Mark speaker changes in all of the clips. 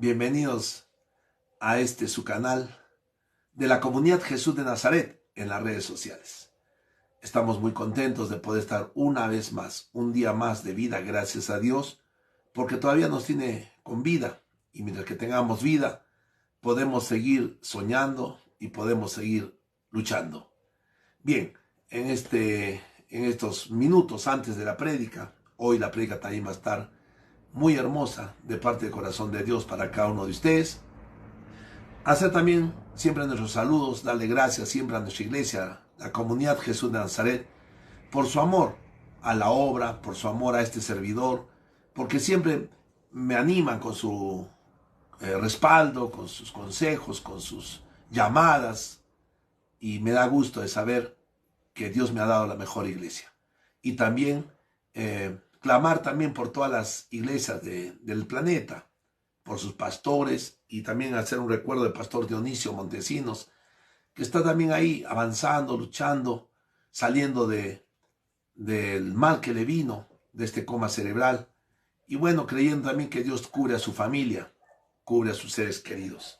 Speaker 1: Bienvenidos a su canal de la Comunidad Jesús de Nazaret en las redes sociales. Estamos muy contentos de poder estar una vez más, un día más de vida, gracias a Dios, porque todavía nos tiene con vida. Y mientras que tengamos vida, podemos seguir soñando y podemos seguir luchando. Bien, en estos minutos antes de la prédica, hoy la prédica también va a estar muy hermosa de parte del corazón de Dios para cada uno de ustedes. Hacer también siempre nuestros saludos, darle gracias siempre a nuestra iglesia, la Comunidad Jesús de Nazaret, por su amor a la obra, por su amor a este servidor, porque siempre me animan con su respaldo, con sus consejos, con sus llamadas, y me da gusto de saber que Dios me ha dado la mejor iglesia. Y también clamar también por todas las iglesias del planeta, por sus pastores, y también hacer un recuerdo del pastor Dionisio Montesinos, que está también ahí avanzando, luchando, saliendo del mal que le vino, de este coma cerebral, y bueno, creyendo también que Dios cubre a su familia, cubre a sus seres queridos.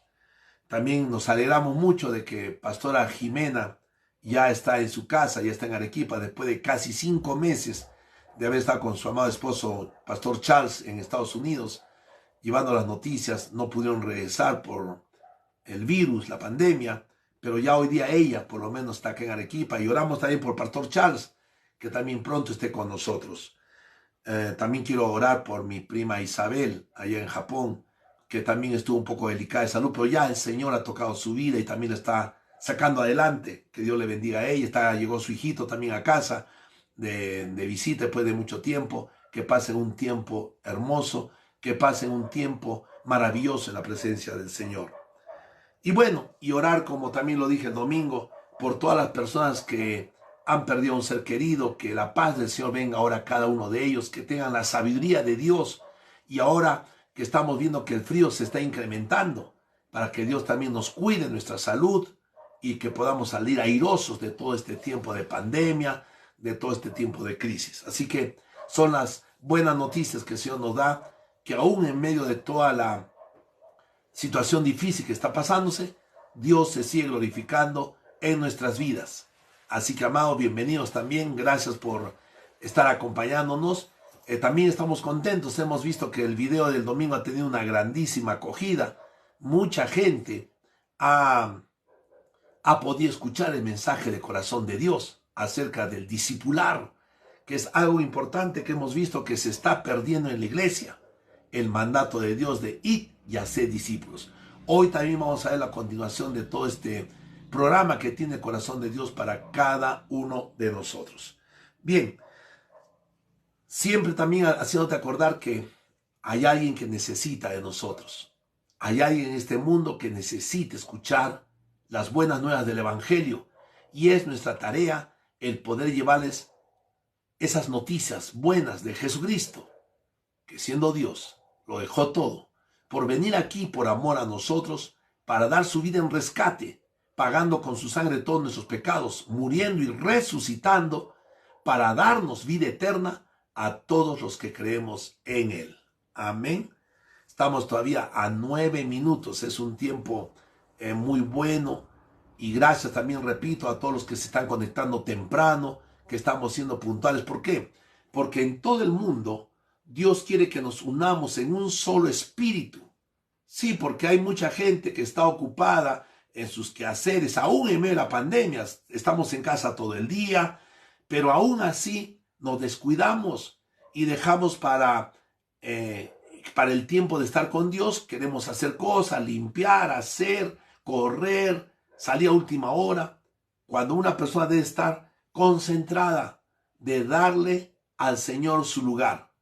Speaker 1: También nos alegramos mucho de que pastora Jimena ya está en su casa, ya está en Arequipa, después de casi 5 meses de haber estado con su amado esposo, pastor Charles, en Estados Unidos, llevando las noticias. No pudieron regresar por el virus, la pandemia, pero ya hoy día ella por lo menos está acá en Arequipa, y oramos también por pastor Charles, que también pronto esté con nosotros. También quiero orar por mi prima Isabel, allá en Japón, que también estuvo un poco delicada de salud, pero ya el Señor ha tocado su vida y también la está sacando adelante. Que Dios le bendiga a ella. Llegó su hijito también a casa de visita después de mucho tiempo. Que pasen un tiempo hermoso, que pasen un tiempo maravilloso en la presencia del Señor. Y bueno, y orar, como también lo dije el domingo, por todas las personas que han perdido a un ser querido, que la paz del Señor venga ahora a cada uno de ellos, que tengan la sabiduría de Dios. Y ahora que estamos viendo que el frío se está incrementando, para que Dios también nos cuide nuestra salud y que podamos salir airosos de todo este tiempo de pandemia, de todo este tiempo de crisis. Así que son las buenas noticias que el Señor nos da, que aún en medio de toda la situación difícil que está pasándose, Dios se sigue glorificando en nuestras vidas. Así que, amados, bienvenidos también. Gracias por estar acompañándonos. También estamos contentos. Hemos visto que el video del domingo ha tenido una grandísima acogida. Mucha gente ha podido escuchar el mensaje de corazón de Dios acerca del discipular, que es algo importante que hemos visto que se está perdiendo en la iglesia. El mandato de Dios de id y hacer discípulos. Hoy también vamos a ver la continuación de todo este programa que tiene el corazón de Dios para cada uno de nosotros. Bien, siempre también haciéndote acordar que hay alguien que necesita de nosotros. Hay alguien en este mundo que necesita escuchar las buenas nuevas del Evangelio, y es nuestra tarea el poder llevarles esas noticias buenas de Jesucristo, que siendo Dios lo dejó todo por venir aquí por amor a nosotros, para dar su vida en rescate, pagando con su sangre todos nuestros pecados, muriendo y resucitando para darnos vida eterna a todos los que creemos en Él. Amén. Estamos todavía a 9 minutos. Es un tiempo muy bueno. Y gracias también, repito, a todos los que se están conectando temprano, que estamos siendo puntuales. ¿Por qué? Porque en todo el mundo Dios quiere que nos unamos en un solo espíritu. Sí, porque hay mucha gente que está ocupada en sus quehaceres, aún en medio de la pandemia. Estamos en casa todo el día, pero aún así nos descuidamos y dejamos para el tiempo de estar con Dios. Queremos hacer cosas, limpiar, hacer, correr, salir a última hora, cuando una persona debe estar concentrada de darle al Señor su lugar.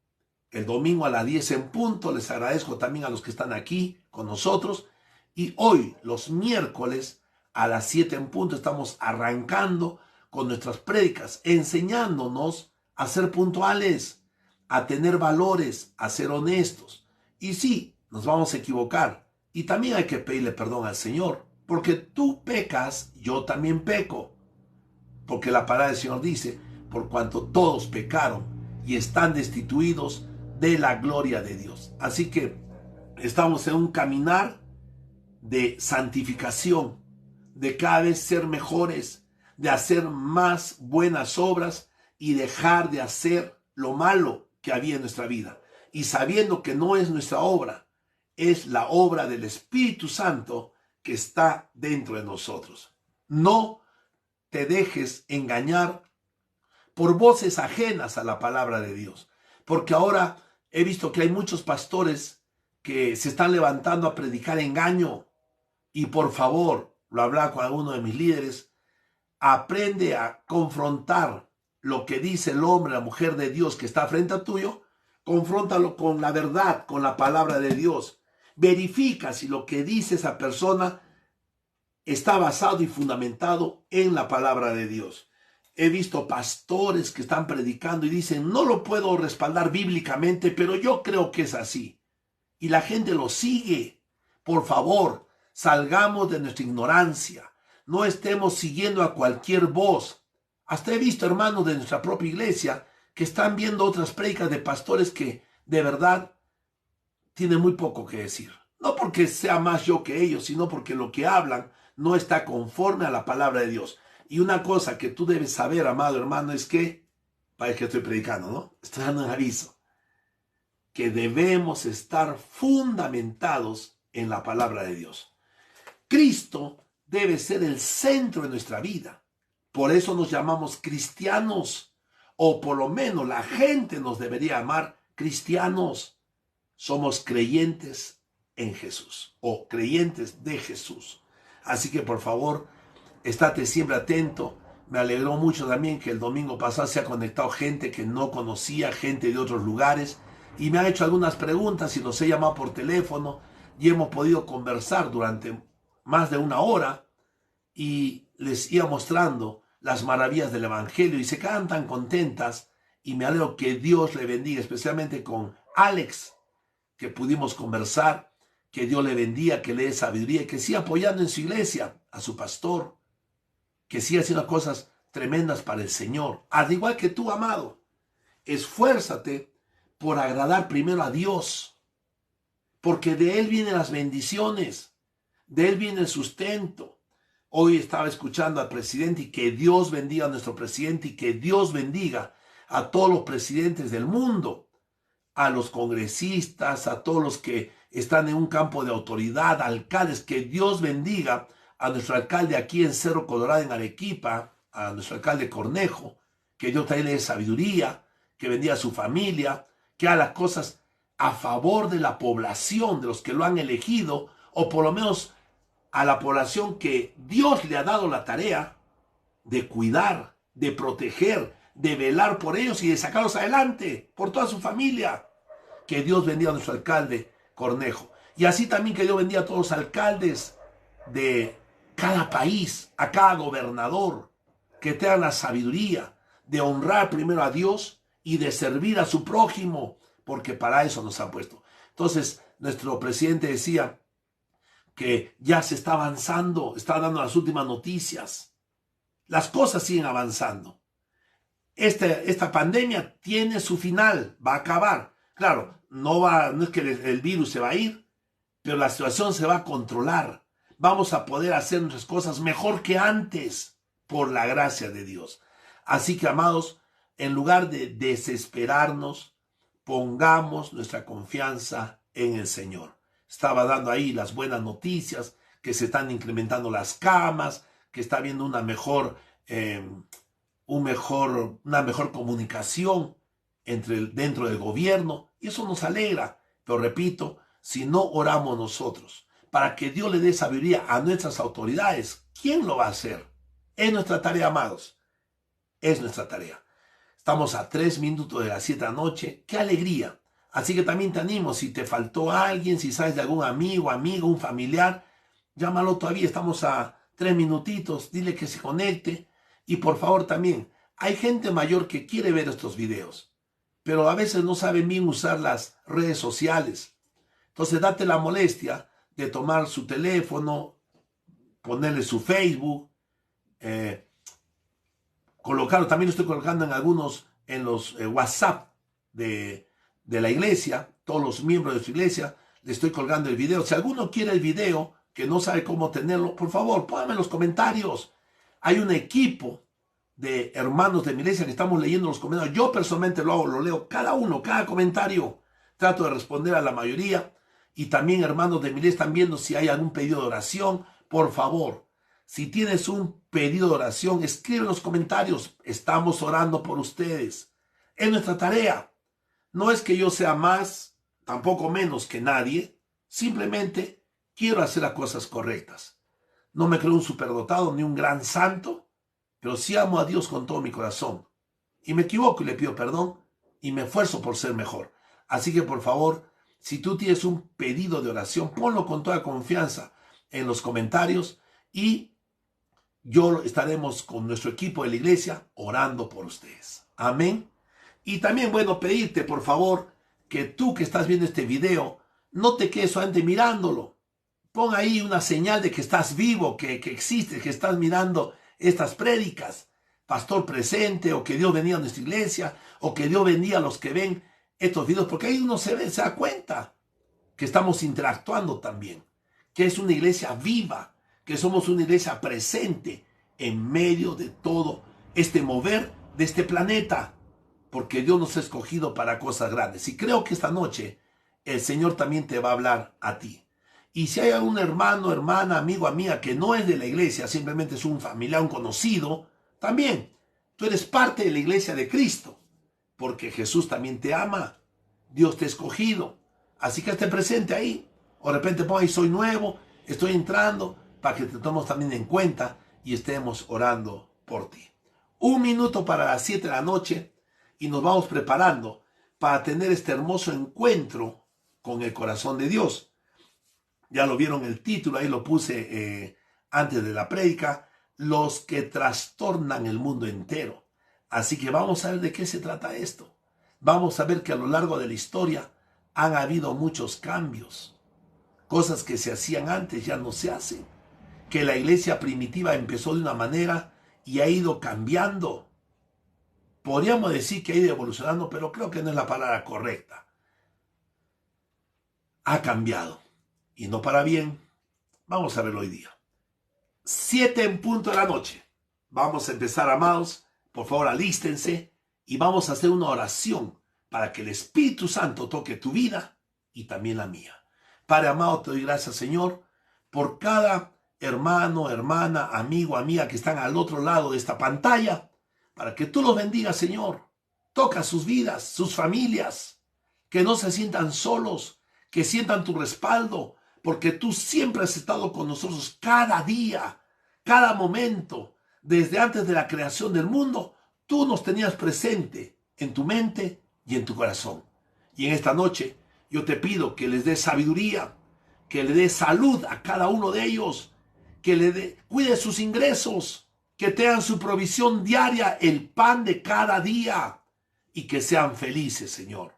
Speaker 1: El domingo a las 10 en punto, les agradezco también a los que están aquí con nosotros. Y hoy, los miércoles, a las 7 en punto, estamos arrancando con nuestras prédicas, enseñándonos a ser puntuales, a tener valores, a ser honestos. Y sí, nos vamos a equivocar. Y también hay que pedirle perdón al Señor, porque tú pecas, yo también peco. Porque la palabra del Señor dice, por cuanto todos pecaron y están destituidos de la gloria de Dios. Así que estamos en un caminar de santificación, de cada vez ser mejores, de hacer más buenas obras y dejar de hacer lo malo que había en nuestra vida. Y sabiendo que no es nuestra obra, es la obra del Espíritu Santo que está dentro de nosotros. No te dejes engañar por voces ajenas a la palabra de Dios, porque ahora he visto que hay muchos pastores que se están levantando a predicar engaño. Y por favor, lo hablaba con alguno de mis líderes, aprende a confrontar lo que dice el hombre, la mujer de Dios que está frente a tuyo, confróntalo con la verdad, con la palabra de Dios. Verifica si lo que dice esa persona está basado y fundamentado en la palabra de Dios. He visto pastores que están predicando y dicen, no lo puedo respaldar bíblicamente, pero yo creo que es así. Y la gente lo sigue. Por favor, salgamos de nuestra ignorancia. No estemos siguiendo a cualquier voz. Hasta he visto hermanos de nuestra propia iglesia que están viendo otras prédicas de pastores que de verdad tienen muy poco que decir. No porque sea más yo que ellos, sino porque lo que hablan no está conforme a la palabra de Dios. Y una cosa que tú debes saber, amado hermano, es que, parece que estoy predicando, ¿no? Estoy dando un aviso, que debemos estar fundamentados en la palabra de Dios. Cristo debe ser el centro de nuestra vida. Por eso nos llamamos cristianos, o por lo menos la gente nos debería llamar cristianos. Somos creyentes en Jesús, o creyentes de Jesús. Así que por favor, estate siempre atento. Me alegró mucho también que el domingo pasado se ha conectado gente que no conocía, gente de otros lugares, y me han hecho algunas preguntas y los he llamado por teléfono y hemos podido conversar durante más de una hora y les iba mostrando las maravillas del Evangelio y se quedan tan contentas y me alegro que Dios le bendiga, especialmente con Alex, que pudimos conversar, que Dios le bendiga, que le dé sabiduría y que siga apoyando en su iglesia a su pastor, que siga haciendo cosas tremendas para el Señor. Al igual que tú, amado, esfuérzate por agradar primero a Dios, porque de Él vienen las bendiciones, de Él viene el sustento. Hoy estaba escuchando al presidente y que Dios bendiga a nuestro presidente y que Dios bendiga a todos los presidentes del mundo, a los congresistas, a todos los que están en un campo de autoridad, alcaldes, que Dios bendiga a nuestro alcalde aquí en Cerro Colorado, en Arequipa, a nuestro alcalde Cornejo, que Dios también le dé sabiduría, que bendiga a su familia, que haga las cosas a favor de la población, de los que lo han elegido, o por lo menos a la población que Dios le ha dado la tarea de cuidar, de proteger, de velar por ellos y de sacarlos adelante, por toda su familia. Que Dios bendiga a nuestro alcalde Cornejo. Y así también que Dios bendiga a todos los alcaldes de cada país, a cada gobernador, que tengan la sabiduría de honrar primero a Dios y de servir a su prójimo, porque para eso nos han puesto. Entonces, nuestro presidente decía que ya se está avanzando, está dando las últimas noticias. Las cosas siguen avanzando. Esta pandemia tiene su final, va a acabar. Claro, no es que el virus se va a ir, pero la situación se va a controlar. Vamos a poder hacer nuestras cosas mejor que antes por la gracia de Dios. Así que, amados, en lugar de desesperarnos, pongamos nuestra confianza en el Señor. Estaba dando ahí las buenas noticias, que se están incrementando las camas, que está habiendo una mejor comunicación dentro del gobierno, y eso nos alegra. Pero repito, si no oramos nosotros para que Dios le dé sabiduría a nuestras autoridades, ¿quién lo va a hacer? Es nuestra tarea, amados. Es nuestra tarea. Estamos a 3 minutos de las 7 de la noche. ¡Qué alegría! Así que también te animo, si te faltó alguien, si sabes de algún amigo, un familiar, llámalo todavía. Estamos a 3 minutitos, dile que se conecte. Y por favor también, hay gente mayor que quiere ver estos videos, pero a veces no saben bien usar las redes sociales. Entonces date la molestia de tomar su teléfono, ponerle su Facebook, colocarlo, también lo estoy colocando en los WhatsApp de la iglesia, todos los miembros de su iglesia, le estoy colgando el video. Si alguno quiere el video, que no sabe cómo tenerlo, por favor, póngame en los comentarios. Hay un equipo de hermanos de mi iglesia que estamos leyendo los comentarios. Yo personalmente lo hago, lo leo cada uno, cada comentario. Trato de responder a la mayoría. Y también hermanos de mi iglesia están viendo si hay algún pedido de oración. Por favor, si tienes un pedido de oración, escribe en los comentarios. Estamos orando por ustedes. Es nuestra tarea. No es que yo sea más, tampoco menos que nadie. Simplemente quiero hacer las cosas correctas. No me creo un superdotado ni un gran santo, pero sí amo a Dios con todo mi corazón. Y me equivoco y le pido perdón y me esfuerzo por ser mejor. Así que por favor, si tú tienes un pedido de oración, ponlo con toda confianza en los comentarios y yo estaremos con nuestro equipo de la iglesia orando por ustedes. Amén. Y también, bueno, pedirte por favor que tú que estás viendo este video, no te quedes solamente mirándolo. Pon ahí una señal de que estás vivo, que existes, que estás mirando estas prédicas. Pastor presente, o que Dios bendiga a nuestra iglesia, o que Dios bendiga a los que ven estos videos, porque ahí uno se da cuenta que estamos interactuando también, que es una iglesia viva, que somos una iglesia presente en medio de todo este mover de este planeta, porque Dios nos ha escogido para cosas grandes. Y creo que esta noche el Señor también te va a hablar a ti. Y si hay algún hermano, hermana, amigo, amiga que no es de la iglesia, simplemente es un familiar, un conocido, también tú eres parte de la iglesia de Cristo, porque Jesús también te ama. Dios te ha escogido. Así que esté presente ahí. O de repente pon ahí, soy nuevo, estoy entrando, para que te tomemos también en cuenta y estemos orando por ti. 1 minuto para las 7 de la noche y nos vamos preparando para tener este hermoso encuentro con el corazón de Dios. Ya lo vieron el título, ahí lo puse antes de la prédica, los que trastornan el mundo entero. Así que vamos a ver de qué se trata esto. Vamos a ver que a lo largo de la historia han habido muchos cambios. Cosas que se hacían antes ya no se hacen. Que la iglesia primitiva empezó de una manera y ha ido cambiando. Podríamos decir que ha ido evolucionando, pero creo que no es la palabra correcta. Ha cambiado. Y no para bien. Vamos a verlo hoy día. 7 en punto de la noche. Vamos a empezar, amados. Por favor, alístense y vamos a hacer una oración para que el Espíritu Santo toque tu vida y también la mía. Padre amado, te doy gracias, Señor, por cada hermano, hermana, amigo, amiga que están al otro lado de esta pantalla, para que tú los bendigas, Señor. Toca sus vidas, sus familias, que no se sientan solos, que sientan tu respaldo, porque tú siempre has estado con nosotros cada día, cada momento. Desde antes de la creación del mundo, tú nos tenías presente en tu mente y en tu corazón. Y en esta noche yo te pido que les des sabiduría, que le des salud a cada uno de ellos, que cuide sus ingresos, que tengan su provisión diaria, el pan de cada día, y que sean felices, Señor.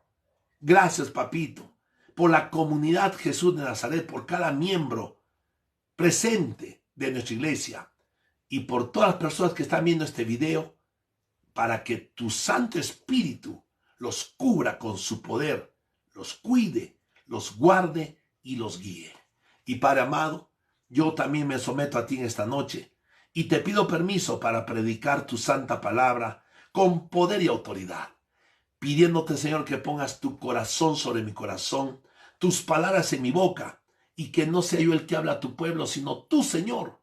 Speaker 1: Gracias, papito, por la comunidad Jesús de Nazaret, por cada miembro presente de nuestra iglesia y por todas las personas que están viendo este video, para que tu Santo Espíritu los cubra con su poder, los cuide, los guarde y los guíe. Y Padre amado, yo también me someto a ti en esta noche y te pido permiso para predicar tu santa palabra con poder y autoridad, pidiéndote, Señor, que pongas tu corazón sobre mi corazón, tus palabras en mi boca, y que no sea yo el que habla a tu pueblo, sino tú, Señor.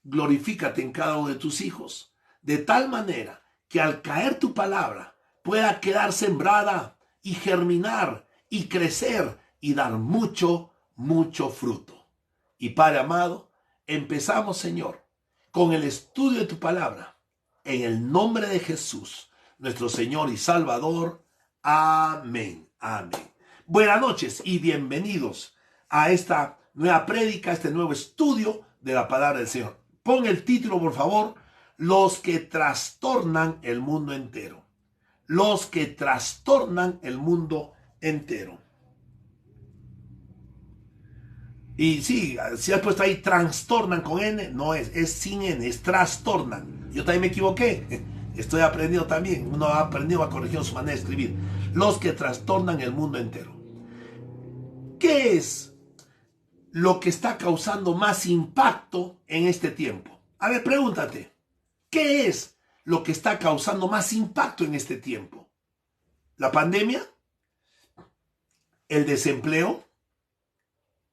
Speaker 1: Glorifícate en cada uno de tus hijos, de tal manera que al caer tu palabra pueda quedar sembrada y germinar y crecer y dar mucho, mucho fruto. Y Padre amado, empezamos, Señor, con el estudio de tu palabra, en el nombre de Jesús, nuestro Señor y Salvador. Amén. Amén. Buenas noches y bienvenidos a esta nueva prédica, este nuevo estudio de la palabra del Señor. Pon el título, por favor, los que trastornan el mundo entero. Los que trastornan el mundo entero. Y sí, si has puesto ahí trastornan con N, no es sin N, es trastornan. Yo también me equivoqué. Estoy aprendiendo también. Uno ha aprendido a corregir su manera de escribir. Los que trastornan el mundo entero. ¿qué es lo que está causando más impacto en este tiempo? A ver, pregúntate, ¿qué es lo que está causando más impacto en este tiempo? ¿La pandemia? ¿El desempleo?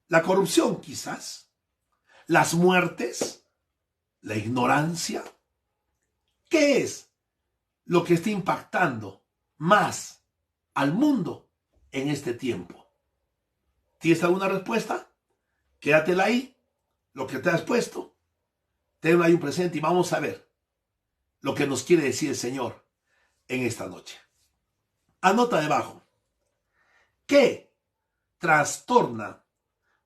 Speaker 1: ¿La corrupción quizás? ¿Las muertes? ¿La ignorancia? ¿Qué es lo que está impactando más al mundo en este tiempo? ¿Tienes alguna respuesta? Quédatela ahí, lo que te has puesto. Tenlo ahí un presente y vamos a ver lo que nos quiere decir el Señor en esta noche. Anota debajo. ¿Qué trastorna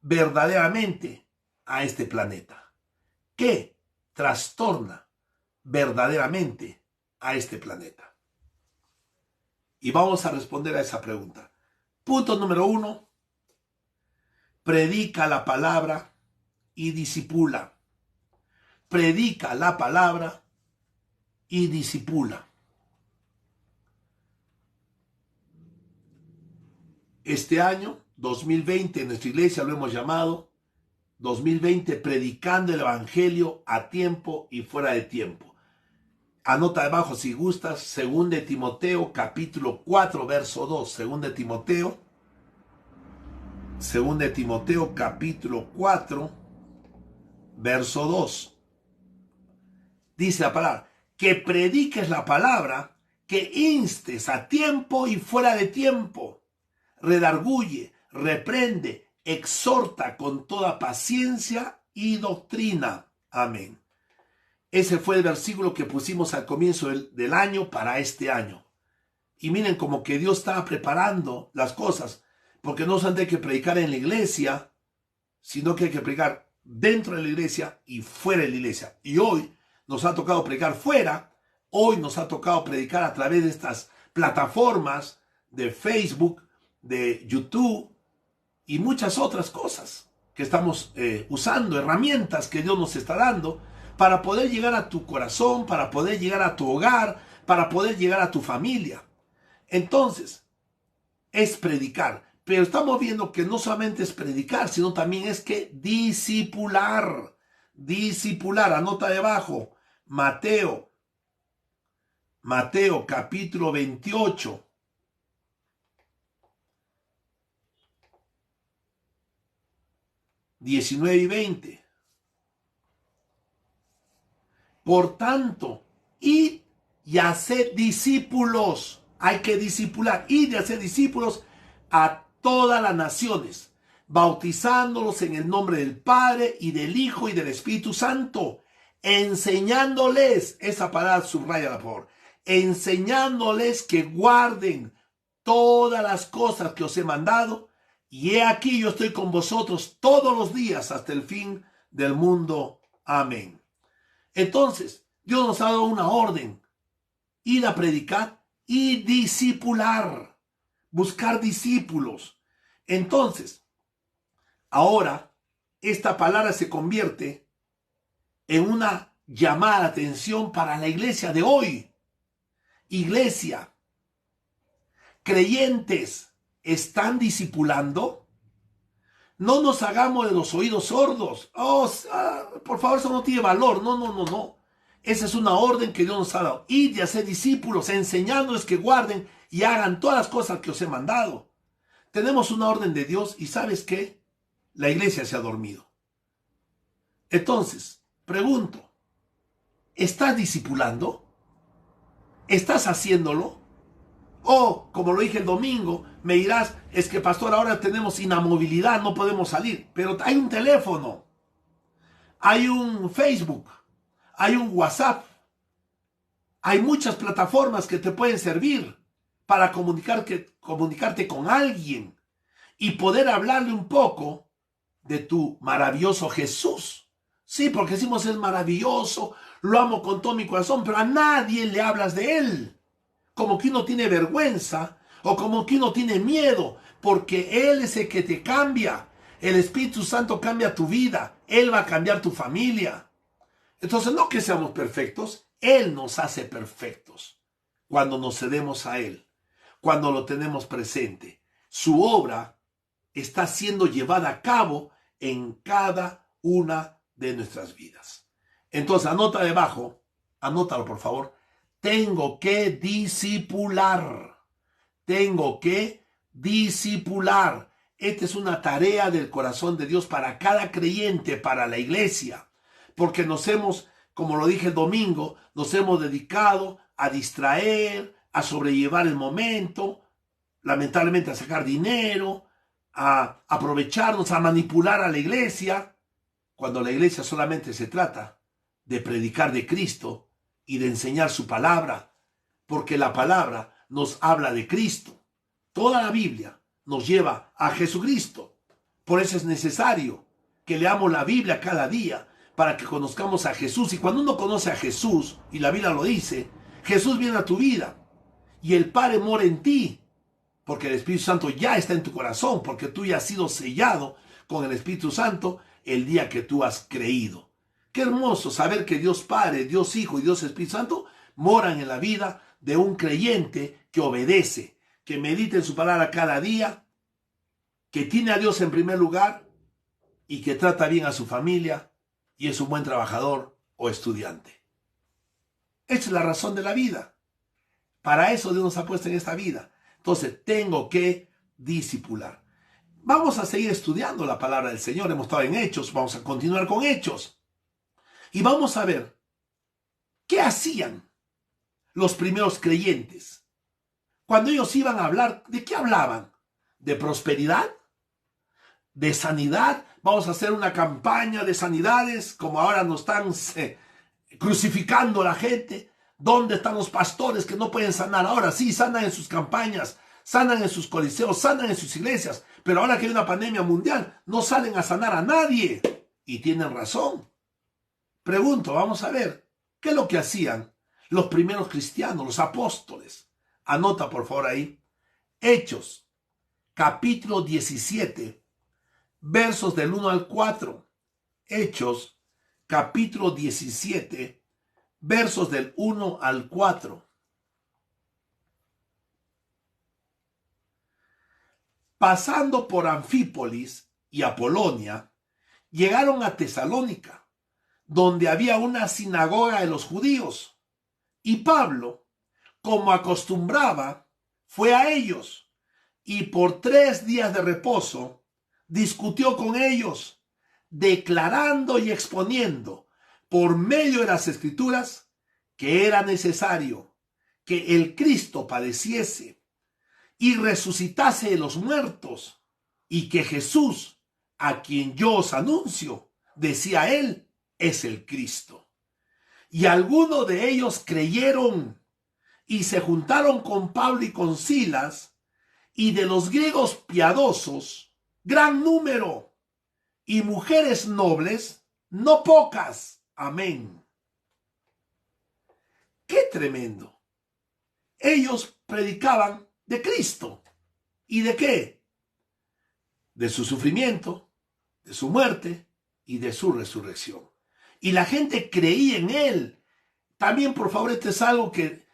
Speaker 1: verdaderamente a este planeta? ¿Qué trastorna verdaderamente a este planeta? Y vamos a responder a esa pregunta. Punto número 1. Predica la palabra y disipula. Predica la palabra y disipula. Este año, 2020, en nuestra iglesia lo hemos llamado 2020, predicando el evangelio a tiempo y fuera de tiempo. Anota debajo si gustas, 2 de Timoteo, capítulo 4, verso 2. 2 de Timoteo, capítulo 4, verso 2. Dice la palabra, que prediques la palabra, que instes a tiempo y fuera de tiempo. Redarguye, reprende, exhorta con toda paciencia y doctrina. Amén. Ese fue el versículo que pusimos al comienzo del año para este año. Y miren como que Dios estaba preparando las cosas, porque no solamente hay que predicar en la iglesia, sino que hay que predicar dentro de la iglesia y fuera de la iglesia. Y hoy nos ha tocado predicar fuera, hoy nos ha tocado predicar a través de estas plataformas de Facebook, de YouTube y muchas otras cosas que estamos usando, herramientas que Dios nos está dando para poder llegar a tu corazón, para poder llegar a tu hogar, para poder llegar a tu familia. Entonces, es predicar, pero estamos viendo que no solamente es predicar, sino también es que discipular. Discipular, anota debajo, Mateo capítulo 28. 19 y 20. Por tanto, id y haced discípulos. Hay que discipular. Id y haced discípulos a todas las naciones, bautizándolos en el nombre del Padre y del Hijo y del Espíritu Santo, enseñándoles, esa palabra subraya por favor, enseñándoles que guarden todas las cosas que os he mandado. Y he aquí yo estoy con vosotros todos los días hasta el fin del mundo. Amén. Entonces, Dios nos ha dado una orden. Ir a predicar y discipular. Buscar discípulos. Entonces, ahora, esta palabra se convierte en una llamada de atención para la iglesia de hoy. Iglesia, creyentes, ¿están discipulando? No nos hagamos de los oídos sordos. Por favor, eso no tiene valor. No. Esa es una orden que Dios nos ha dado. Id y hacer discípulos, enseñándoles que guarden y hagan todas las cosas que os he mandado. Tenemos una orden de Dios y ¿sabes qué? La iglesia se ha dormido. Entonces, pregunto, ¿estás discipulando? ¿Estás haciéndolo? O, como lo dije el domingo, me dirás, es que pastor, ahora tenemos inamovilidad, no podemos salir. Pero hay un teléfono, hay un Facebook, hay un WhatsApp, hay muchas plataformas que te pueden servir para comunicarte con alguien y poder hablarle un poco de tu maravilloso Jesús. Sí, porque decimos es maravilloso, lo amo con todo mi corazón, pero a nadie le hablas de él. Como que uno tiene vergüenza o como que uno tiene miedo, porque Él es el que te cambia. El Espíritu Santo cambia tu vida, Él va a cambiar tu familia. Entonces, no que seamos perfectos, Él nos hace perfectos cuando nos cedemos a Él, cuando lo tenemos presente. Su obra está siendo llevada a cabo en cada una de nuestras vidas. Entonces, anota debajo, anótalo por favor. Tengo que discipular. Tengo que discipular. Esta es una tarea del corazón de Dios para cada creyente, para la iglesia. Porque nos hemos, como lo dije el domingo, nos hemos dedicado a distraer, a sobrellevar el momento, lamentablemente a sacar dinero, a aprovecharnos, a manipular a la iglesia, cuando la iglesia solamente se trata de predicar de Cristo y de enseñar su palabra, porque la palabra nos habla de Cristo. Toda la Biblia nos lleva a Jesucristo. Por eso es necesario que leamos la Biblia cada día para que conozcamos a Jesús. Y cuando uno conoce a Jesús, y la Biblia lo dice, Jesús viene a tu vida y el Padre mora en ti, porque el Espíritu Santo ya está en tu corazón, porque tú ya has sido sellado con el Espíritu Santo el día que tú has creído. Qué hermoso saber que Dios Padre, Dios Hijo y Dios Espíritu Santo moran en la vida de un creyente que obedece, que medita en su palabra cada día, que tiene a Dios en primer lugar y que trata bien a su familia y es un buen trabajador o estudiante. Esa es la razón de la vida. Para eso Dios nos ha puesto en esta vida. Entonces, tengo que discipular. Vamos a seguir estudiando la palabra del Señor. Hemos estado en Hechos, vamos a continuar con Hechos. Y vamos a ver qué hacían los primeros creyentes. Cuando ellos iban a hablar, ¿de qué hablaban? ¿De prosperidad? ¿De sanidad? Vamos a hacer una campaña de sanidades, como ahora nos están crucificando a la gente. ¿Dónde están los pastores que no pueden sanar? Ahora sí, sanan en sus campañas, sanan en sus coliseos, sanan en sus iglesias. Pero ahora que hay una pandemia mundial, no salen a sanar a nadie. Y tienen razón. Pregunto, vamos a ver, ¿qué es lo que hacían los primeros cristianos, los apóstoles? Anota por favor ahí. Hechos, capítulo 17, versos del 1 al 4. Hechos, capítulo 17, versos del 1 al 4. Pasando por Anfípolis y Apolonia, llegaron a Tesalónica, donde había una sinagoga de los judíos. Y Pablo, como acostumbraba, fue a ellos, y por 3 días de reposo discutió con ellos, declarando y exponiendo por medio de las Escrituras que era necesario que el Cristo padeciese y resucitase de los muertos, y que Jesús, a quien yo os anuncio, decía él, es el Cristo. Y algunos de ellos creyeron y se juntaron con Pablo y con Silas, y de los griegos piadosos, gran número, y mujeres nobles, no pocas. Amén. ¡Qué tremendo! Ellos predicaban de Cristo. ¿Y de qué? De su sufrimiento, de su muerte y de su resurrección. Y la gente creía en él. También, por favor, esto es algo que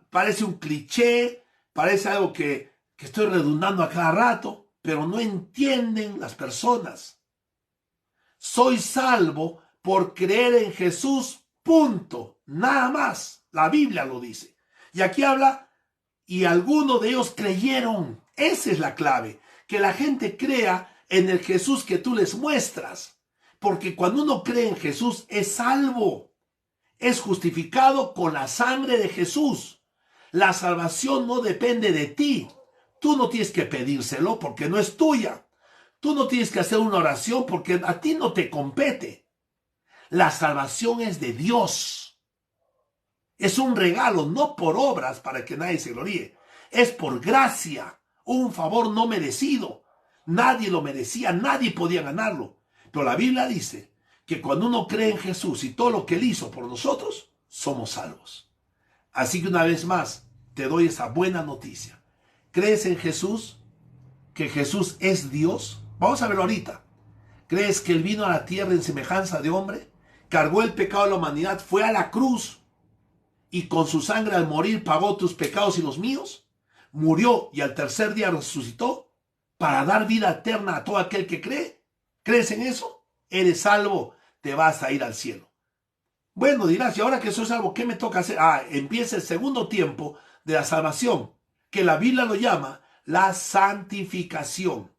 Speaker 1: parece un cliché, parece algo que estoy redundando a cada rato, pero no entienden las personas. Soy salvo por creer en Jesús, punto, nada más. La Biblia lo dice. Y aquí habla, y algunos de ellos creyeron. Esa es la clave, que la gente crea en el Jesús que tú les muestras. Porque cuando uno cree en Jesús es salvo, es justificado con la sangre de Jesús. La salvación no depende de ti. Tú no tienes que pedírselo porque no es tuya. Tú no tienes que hacer una oración porque a ti no te compete. La salvación es de Dios. Es un regalo, no por obras para que nadie se gloríe. Es por gracia, un favor no merecido. Nadie lo merecía, nadie podía ganarlo. Pero la Biblia dice que cuando uno cree en Jesús y todo lo que él hizo por nosotros, somos salvos. Así que una vez más, te doy esa buena noticia. ¿Crees en Jesús? ¿Que Jesús es Dios? Vamos a verlo ahorita. ¿Crees que él vino a la tierra en semejanza de hombre? Cargó el pecado de la humanidad, fue a la cruz y con su sangre al morir pagó tus pecados y los míos. Murió y al tercer día resucitó para dar vida eterna a todo aquel que cree. ¿Crees en eso? Eres salvo, te vas a ir al cielo. Bueno, dirás, y ahora que soy salvo, ¿qué me toca hacer? Empieza el segundo tiempo de la salvación, que la Biblia lo llama la santificación.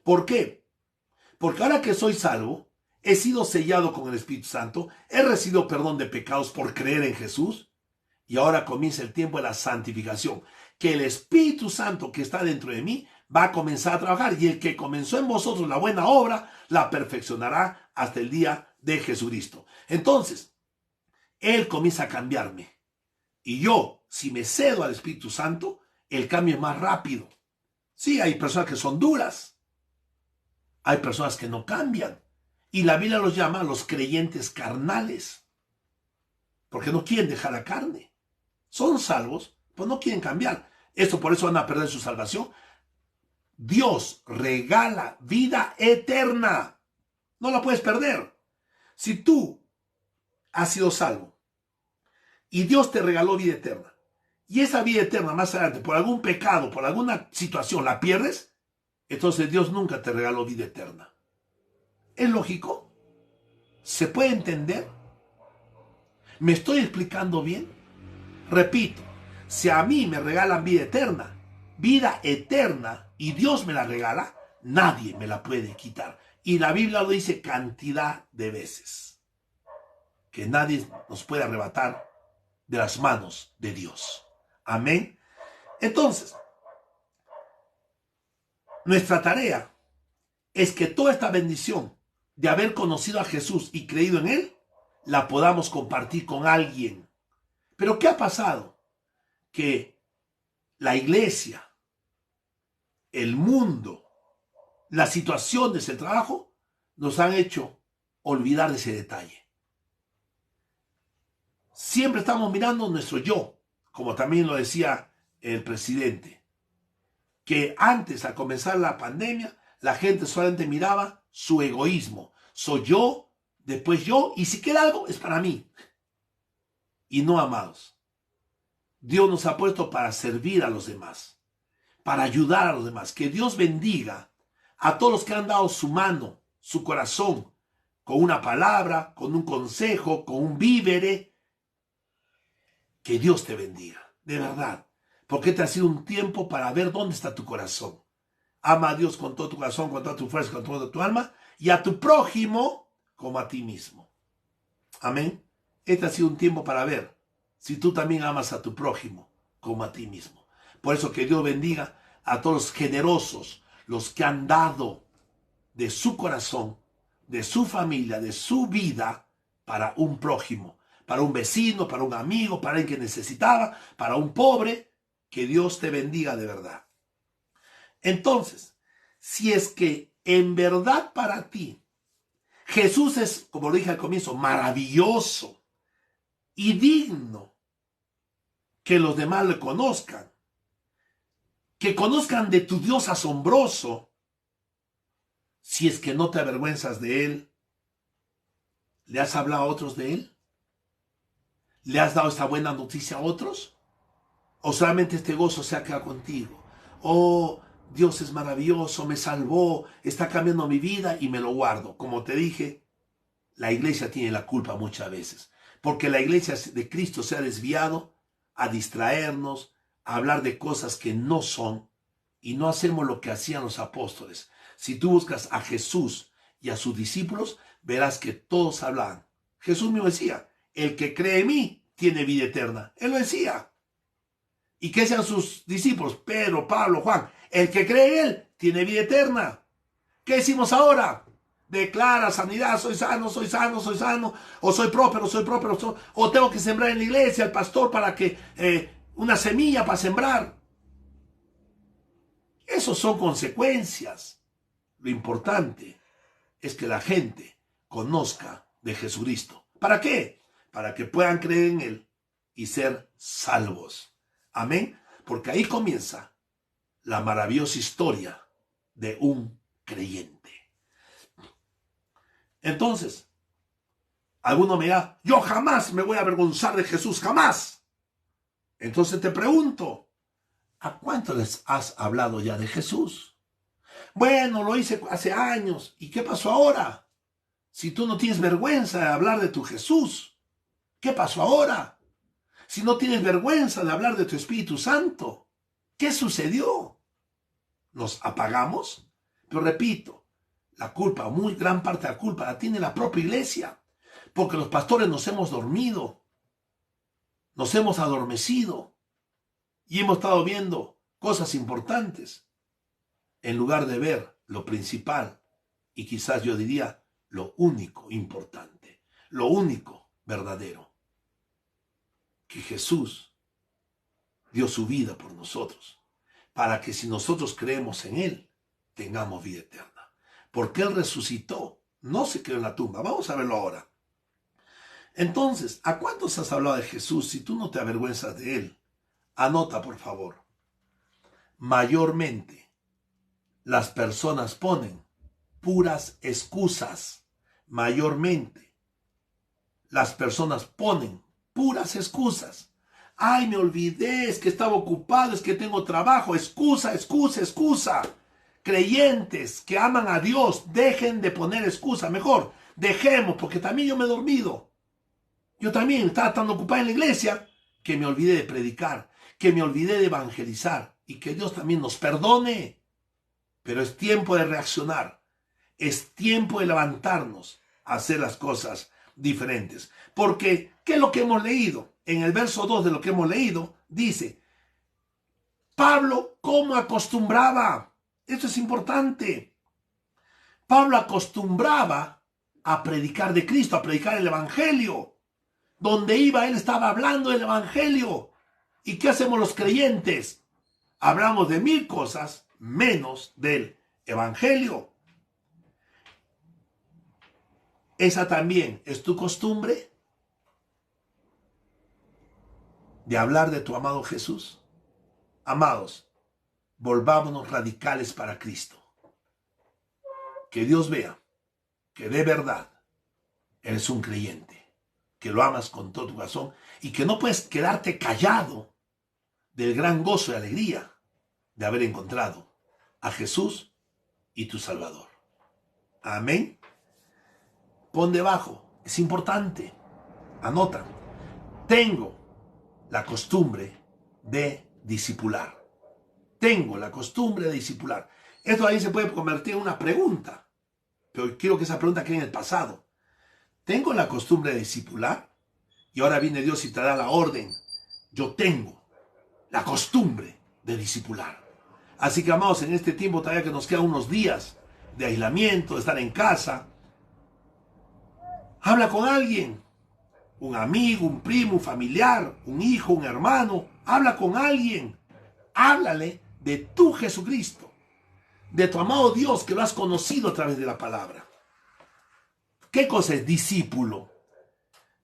Speaker 1: ¿Por qué? Porque ahora que soy salvo, he sido sellado con el Espíritu Santo, he recibido perdón de pecados por creer en Jesús, y ahora comienza el tiempo de la santificación, que el Espíritu Santo que está dentro de mí va a comenzar a trabajar, y el que comenzó en vosotros la buena obra, la perfeccionará hasta el día de Jesucristo. Entonces, Él comienza a cambiarme, y yo, si me cedo al Espíritu Santo, el cambio es más rápido. Sí, hay personas que son duras, hay personas que no cambian, y la Biblia los llama los creyentes carnales, porque no quieren dejar la carne. Son salvos, pues no quieren cambiar. Esto por eso van a perder su salvación. Dios regala vida eterna. No la puedes perder. Si tú has sido salvo y Dios te regaló vida eterna, y esa vida eterna más adelante por algún pecado, por alguna situación la pierdes, entonces Dios nunca te regaló vida eterna. ¿Es lógico? ¿Se puede entender? ¿Me estoy explicando bien? Repito, si a mí me regalan vida eterna, y Dios me la regala, nadie me la puede quitar. Y la Biblia lo dice cantidad de veces, que nadie nos puede arrebatar de las manos de Dios. Amén. Entonces, nuestra tarea es que toda esta bendición de haber conocido a Jesús y creído en Él, la podamos compartir con alguien. Pero ¿qué ha pasado? Que la iglesia, el mundo, las situaciones, el trabajo, nos han hecho olvidar de ese detalle. Siempre estamos mirando nuestro yo, como también lo decía el presidente, que antes, al comenzar la pandemia, la gente solamente miraba su egoísmo. Soy yo, después yo, y si queda algo es para mí. Y no, amados, Dios nos ha puesto para servir a los demás, para ayudar a los demás. Que Dios bendiga a todos los que han dado su mano, su corazón, con una palabra, con un consejo, con un vívere. Que Dios te bendiga, de verdad, porque te ha sido un tiempo para ver dónde está tu corazón. Ama a Dios con todo tu corazón, con toda tu fuerza, con toda tu alma, y a tu prójimo como a ti mismo. Amén. Este ha sido un tiempo para ver si tú también amas a tu prójimo como a ti mismo. Por eso que Dios bendiga a todos los generosos, los que han dado de su corazón, de su familia, de su vida para un prójimo, para un vecino, para un amigo, para alguien que necesitaba, para un pobre. Que Dios te bendiga de verdad. Entonces, si es que en verdad para ti Jesús es, como lo dije al comienzo, maravilloso y digno que los demás le conozcan, que conozcan de tu Dios asombroso, si es que no te avergüenzas de Él, ¿le has hablado a otros de Él? ¿Le has dado esta buena noticia a otros? ¿O solamente este gozo se ha quedado contigo? Oh, Dios es maravilloso, me salvó, está cambiando mi vida y me lo guardo. Como te dije, la iglesia tiene la culpa muchas veces, porque la iglesia de Cristo se ha desviado a distraernos, a hablar de cosas que no son, y no hacemos lo que hacían los apóstoles. Si tú buscas a Jesús y a sus discípulos, verás que todos hablaban. Jesús mismo decía, el que cree en mí tiene vida eterna. Él lo decía. ¿Y qué sean sus discípulos? Pedro, Pablo, Juan. El que cree en Él tiene vida eterna. ¿Qué decimos ahora? Declara sanidad, soy sano, soy sano, soy sano. O soy próspero, soy próspero. O tengo que sembrar en la iglesia, el pastor, para que una semilla para sembrar. Esas son consecuencias. Lo importante es que la gente conozca de Jesucristo. ¿Para qué? Para que puedan creer en Él y ser salvos. Amén. Porque ahí comienza la maravillosa historia de un creyente. Entonces, alguno me dirá, yo jamás me voy a avergonzar de Jesús, jamás. Entonces te pregunto, ¿a cuánto les has hablado ya de Jesús? Bueno, lo hice hace años. ¿Y qué pasó ahora? Si tú no tienes vergüenza de hablar de tu Jesús, ¿qué pasó ahora? Si no tienes vergüenza de hablar de tu Espíritu Santo, ¿qué sucedió? ¿Nos apagamos? Pero repito, la culpa, muy gran parte de la culpa la tiene la propia iglesia, porque los pastores nos hemos dormido, nos hemos adormecido y hemos estado viendo cosas importantes en lugar de ver lo principal y quizás yo diría lo único importante, lo único verdadero, que Jesús dio su vida por nosotros, para que si nosotros creemos en Él, tengamos vida eterna. Porque Él resucitó, no se quedó en la tumba. Vamos a verlo ahora. Entonces, ¿a cuántos has hablado de Jesús si tú no te avergüenzas de Él? Anota, por favor. Mayormente, las personas ponen puras excusas. Mayormente, las personas ponen puras excusas. Ay, me olvidé, es que estaba ocupado, es que tengo trabajo. Excusa, excusa, excusa. Creyentes que aman a Dios, dejen de poner excusa. Mejor, dejemos, porque también yo me he dormido. Yo también estaba tan ocupado en la iglesia que me olvidé de predicar, que me olvidé de evangelizar y que Dios también nos perdone. Pero es tiempo de reaccionar. Es tiempo de levantarnos a hacer las cosas diferentes. Porque, ¿qué es lo que hemos leído? En el verso 2 de lo que hemos leído, dice, Pablo, ¿cómo acostumbraba? Esto es importante. Pablo acostumbraba a predicar de Cristo, a predicar el Evangelio. Donde iba, él estaba hablando del Evangelio. ¿Y qué hacemos los creyentes? Hablamos de 1000 cosas, menos del Evangelio. ¿Esa también es tu costumbre? ¿De hablar de tu amado Jesús? Amados, volvámonos radicales para Cristo. Que Dios vea que de verdad eres un creyente, que lo amas con todo tu corazón y que no puedes quedarte callado del gran gozo y alegría de haber encontrado a Jesús y tu Salvador. Amén. Pon debajo, es importante, anota, tengo la costumbre de discipular. Tengo la costumbre de discipular. Esto ahí se puede convertir en una pregunta, pero quiero que esa pregunta quede en el pasado. ¿Tengo la costumbre de discipular? Y ahora viene Dios y te da la orden. Yo tengo la costumbre de discipular. Así que, amados, en este tiempo todavía que nos quedan unos días de aislamiento, de estar en casa, habla con alguien, un amigo, un primo, un familiar, un hijo, un hermano. Habla con alguien. Háblale de tu Jesucristo, de tu amado Dios que lo has conocido a través de la palabra. ¿Qué cosa es discípulo?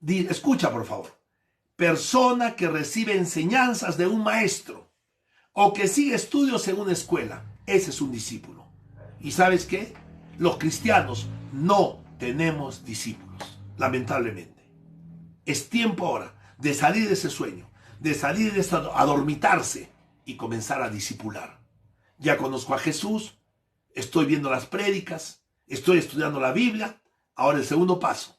Speaker 1: Escucha, por favor. Persona que recibe enseñanzas de un maestro o que sigue estudios en una escuela. Ese es un discípulo. ¿Y sabes qué? Los cristianos no tenemos discípulos, lamentablemente. Es tiempo ahora de salir de ese sueño, de salir de esta adormitarse y comenzar a discipular. Ya conozco a Jesús, estoy viendo las prédicas, estoy estudiando la Biblia. Ahora el segundo paso,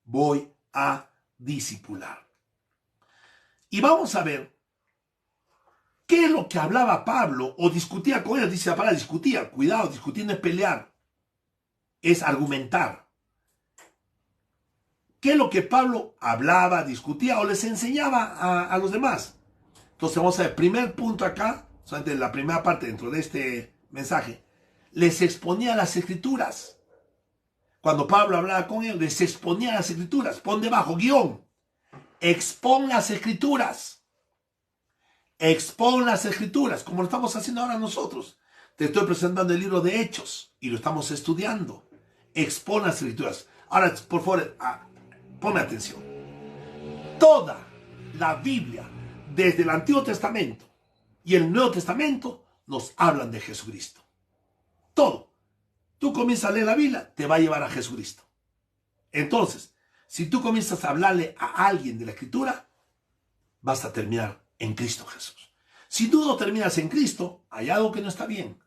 Speaker 1: voy a discipular. Y vamos a ver qué es lo que hablaba Pablo o discutía con él. Dice la palabra discutía. Cuidado, discutir no es pelear, es argumentar. ¿Qué es lo que Pablo hablaba, discutía o les enseñaba a los demás? Entonces vamos a ver, primer punto acá, solamente la primera parte dentro de este mensaje, les exponía las escrituras. Cuando Pablo hablaba con ellos, les exponía las escrituras. Pon debajo, guión, expon las escrituras. Expon las escrituras, como lo estamos haciendo ahora nosotros. Te estoy presentando el libro de Hechos y lo estamos estudiando. Expon las escrituras. Ahora, por favor, ponme atención. Toda la Biblia, desde el Antiguo Testamento y el Nuevo Testamento, nos hablan de Jesucristo. Todo. Tú comienzas a leer la Biblia, te va a llevar a Jesucristo. Entonces, si tú comienzas a hablarle a alguien de la Escritura, vas a terminar en Cristo Jesús. Si tú no terminas en Cristo, hay algo que no está bien.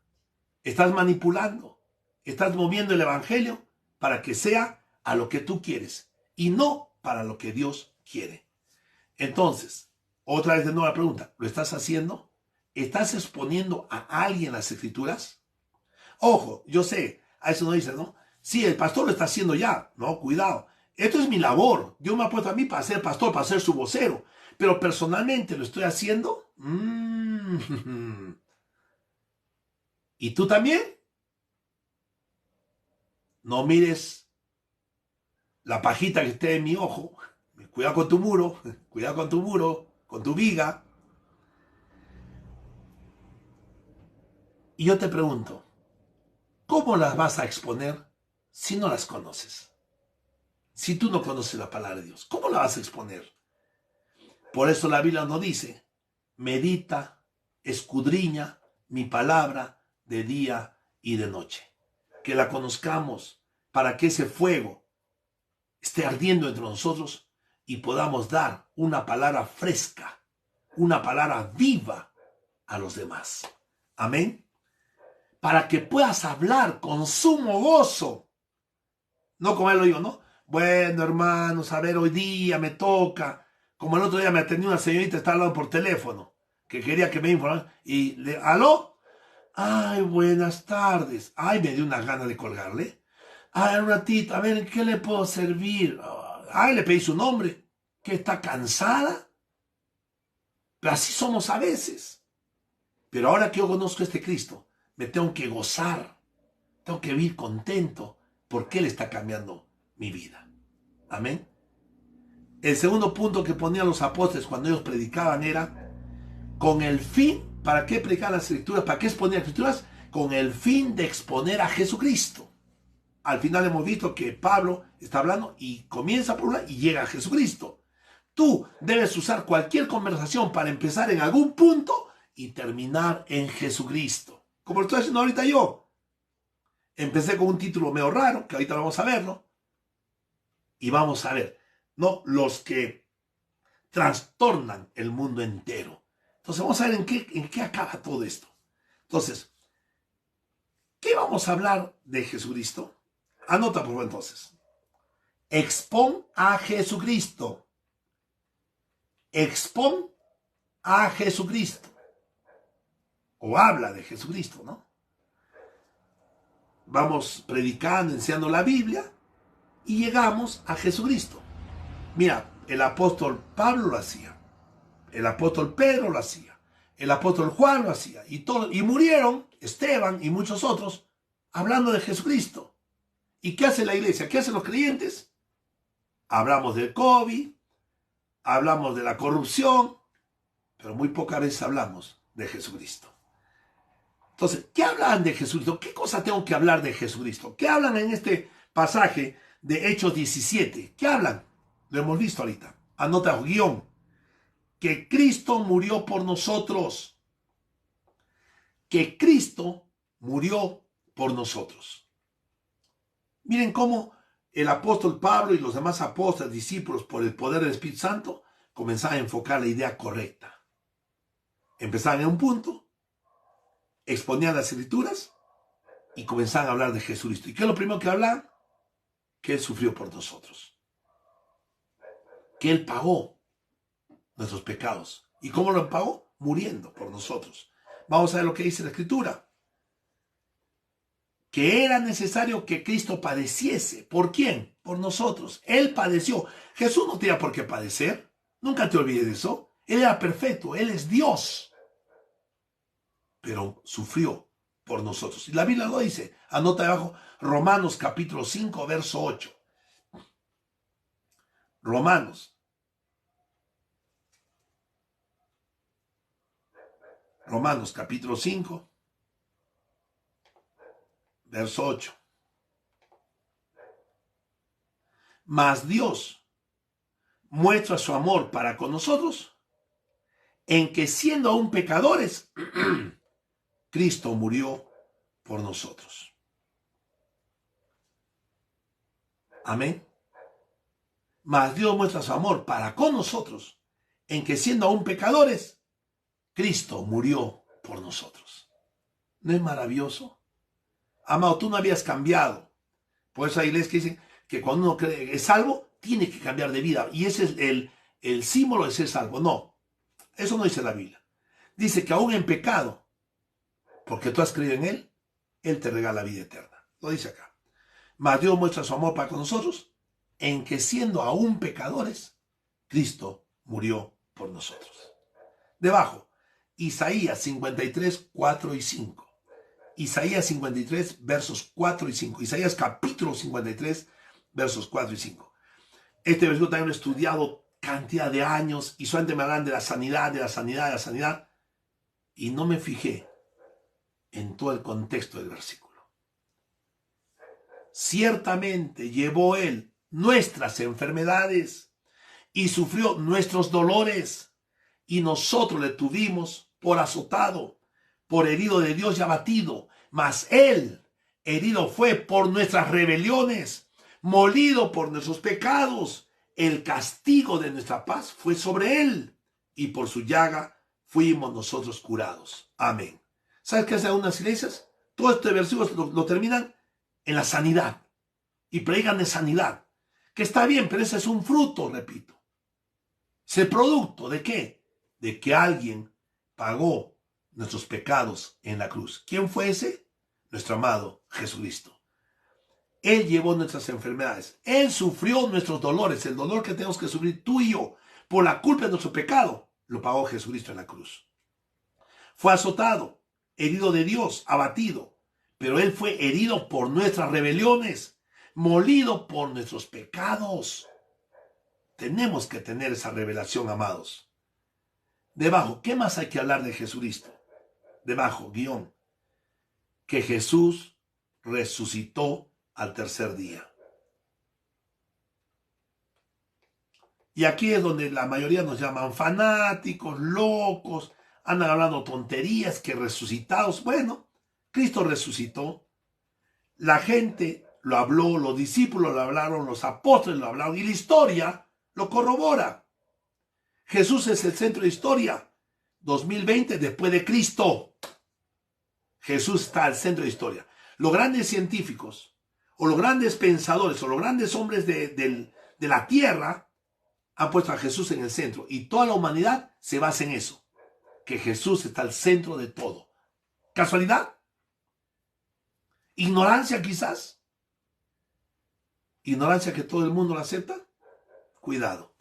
Speaker 1: Estás manipulando, estás moviendo el evangelio para que sea a lo que tú quieres y no para lo que Dios quiere. Entonces, otra vez de nuevo la pregunta, ¿lo estás haciendo? ¿Estás exponiendo a alguien las escrituras? Ojo, yo sé, a eso no dice, ¿no? Sí, el pastor lo está haciendo ya, no, cuidado. Esto es mi labor. Dios me ha puesto a mí para ser pastor, para ser su vocero. Pero personalmente lo estoy haciendo. ¿Y tú también? No mires la pajita que esté en mi ojo. Cuidado con tu muro, cuidado con tu muro, con tu viga. Y yo te pregunto, ¿cómo las vas a exponer si no las conoces? Si tú no conoces la palabra de Dios, ¿cómo la vas a exponer? Por eso la Biblia nos dice, medita, escudriña mi palabra de día y de noche. Que la conozcamos para que ese fuego esté ardiendo entre nosotros y podamos dar una palabra fresca, una palabra viva a los demás. Amén. Para que puedas hablar con sumo gozo. No como él lo digo, ¿no? Bueno, hermanos, a ver, hoy día me toca. Como el otro día me atendió una señorita, estaba hablando por teléfono, que quería que me informara. Y le, ¿aló? Ay, buenas tardes. Ay, me dio unas ganas de colgarle. Ay, un ratito, a ver, ¿en qué le puedo servir? Ay, le pedí su nombre. ¿Que está cansada? Pero así somos a veces. Pero ahora que yo conozco a este Cristo, me tengo que gozar. Tengo que vivir contento porque Él está cambiando mi vida. Amén. El segundo punto que ponían los apóstoles cuando ellos predicaban era con el fin, ¿para qué predicar las escrituras? ¿Para qué exponer las escrituras? Con el fin de exponer a Jesucristo. Al final hemos visto que Pablo está hablando y comienza por una y llega a Jesucristo. Tú debes usar cualquier conversación para empezar en algún punto y terminar en Jesucristo. Como lo estoy haciendo ahorita yo. Empecé con un título medio raro, que ahorita vamos a verlo. Y vamos a ver, ¿no? Los que trastornan el mundo entero. Entonces vamos a ver en qué acaba todo esto. Entonces, ¿qué vamos a hablar de Jesucristo? Anota por favor entonces. Expón a Jesucristo. Expón a Jesucristo. O habla de Jesucristo, ¿no? Vamos predicando, enseñando la Biblia y llegamos a Jesucristo. Mira, el apóstol Pablo lo hacía. El apóstol Pedro lo hacía. El apóstol Juan lo hacía. Y murieron Esteban y muchos otros hablando de Jesucristo. ¿Y qué hace la iglesia? ¿Qué hacen los creyentes? Hablamos del COVID, hablamos de la corrupción, pero muy pocas veces hablamos de Jesucristo. Entonces, ¿qué hablan de Jesucristo? ¿Qué cosa tengo que hablar de Jesucristo? ¿Qué hablan en este pasaje de Hechos 17? ¿Qué hablan? Lo hemos visto ahorita. Anota guión. Que Cristo murió por nosotros. Que Cristo murió por nosotros. Miren cómo el apóstol Pablo y los demás apóstoles, discípulos, por el poder del Espíritu Santo, comenzaban a enfocar la idea correcta. Empezaban en un punto, exponían las escrituras y comenzaban a hablar de Jesucristo. ¿Y qué es lo primero que hablan? Que Él sufrió por nosotros. Que Él pagó nuestros pecados. ¿Y cómo lo pagó? Muriendo por nosotros. Vamos a ver lo que dice la Escritura. Que era necesario que Cristo padeciese. ¿Por quién? Por nosotros. Él padeció. Jesús no tenía por qué padecer. Nunca te olvides de eso. Él era perfecto. Él es Dios. Pero sufrió por nosotros. Y la Biblia lo dice. Anota abajo. Romanos capítulo 5, verso 8. Romanos capítulo 5, verso 8. Mas Dios muestra su amor para con nosotros en que siendo aún pecadores, Cristo murió por nosotros. Amén. Mas Dios muestra su amor para con nosotros en que siendo aún pecadores, Cristo murió por nosotros. ¿No es maravilloso? Amado, tú no habías cambiado. Por eso hay iglesias que dicen que cuando uno es salvo, tiene que cambiar de vida. Y ese es el símbolo de ser salvo. No, eso no dice la Biblia. Dice que aún en pecado, porque tú has creído en Él te regala vida eterna. Lo dice acá. Mas Dios muestra su amor para con nosotros en que siendo aún pecadores, Cristo murió por nosotros. Debajo, Isaías 53, 4 y 5. Isaías 53, versos 4 y 5. Isaías capítulo 53, versos 4 y 5. Este versículo también lo he estudiado cantidad de años y solamente me hablan de la sanidad, de la sanidad, de la sanidad. Y no me fijé en todo el contexto del versículo. Ciertamente llevó Él nuestras enfermedades y sufrió nuestros dolores, y nosotros le tuvimos por azotado, por herido de Dios y abatido. Mas Él herido fue por nuestras rebeliones, molido por nuestros pecados. El castigo de nuestra paz fue sobre Él, y por su llaga fuimos nosotros curados. Amén. ¿Sabes qué hacen algunas iglesias? Todo este versículo lo terminan en la sanidad. Y predican de sanidad. Que está bien, pero ese es un fruto, repito. ¿Es el producto de qué? De que alguien pagó nuestros pecados en la cruz. ¿Quién fue ese? Nuestro amado Jesucristo. Él llevó nuestras enfermedades. Él sufrió nuestros dolores. El dolor que tenemos que sufrir tú y yo por la culpa de nuestro pecado, lo pagó Jesucristo en la cruz. Fue azotado, herido de Dios, abatido. Pero Él fue herido por nuestras rebeliones, molido por nuestros pecados. Tenemos que tener esa revelación, amados. Debajo, ¿qué más hay que hablar de Jesucristo? Debajo, guión, que Jesús resucitó al tercer día. Y aquí es donde la mayoría nos llaman fanáticos, locos, andan hablando tonterías, que resucitados. Bueno, Cristo resucitó. La gente lo habló, los discípulos lo hablaron, los apóstoles lo hablaron y la historia lo corrobora. Jesús es el centro de historia. 2020 después de Cristo. Jesús está al centro de historia. Los grandes científicos o los grandes pensadores o los grandes hombres de la tierra han puesto a Jesús en el centro y toda la humanidad se basa en eso, que Jesús está al centro de todo. ¿Casualidad? ¿Ignorancia quizás? ¿Ignorancia que todo el mundo la acepta? Cuidado.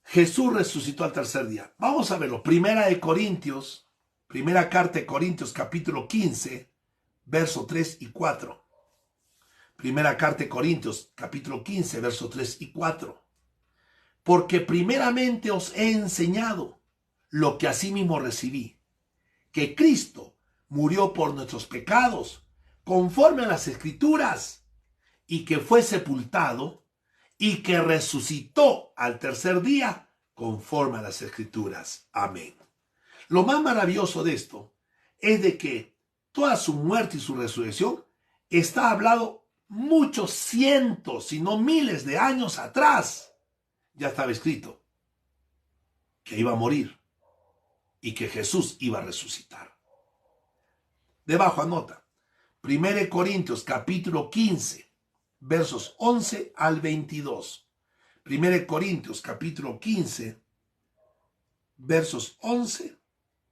Speaker 1: Jesús resucitó al tercer día. Vamos a verlo. Primera carta de Corintios, capítulo 15, verso 3 y 4. Primera carta de Corintios, capítulo 15, verso 3 y 4. Porque primeramente os he enseñado lo que asimismo recibí, que Cristo murió por nuestros pecados, conforme a las Escrituras, y que fue sepultado, y que resucitó al tercer día, conforme a las Escrituras. Amén. Lo más maravilloso de esto es de que toda su muerte y su resurrección está hablado muchos cientos, si no miles de años atrás. Ya estaba escrito que iba a morir y que Jesús iba a resucitar. Debajo anota, 1 Corintios capítulo 15, versos 11 al 22. 1 Corintios capítulo 15, versos 11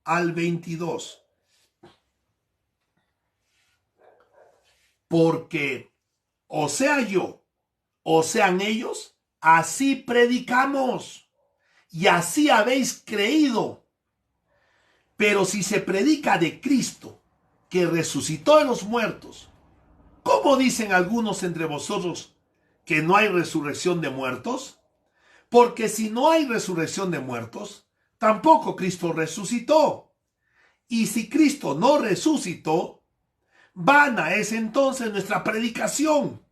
Speaker 1: al 22. Porque o sea yo, o sean ellos, así predicamos y así habéis creído. Pero si se predica de Cristo, que resucitó de los muertos, ¿cómo dicen algunos entre vosotros que no hay resurrección de muertos? Porque si no hay resurrección de muertos, tampoco Cristo resucitó. Y si Cristo no resucitó, vana es entonces nuestra predicación.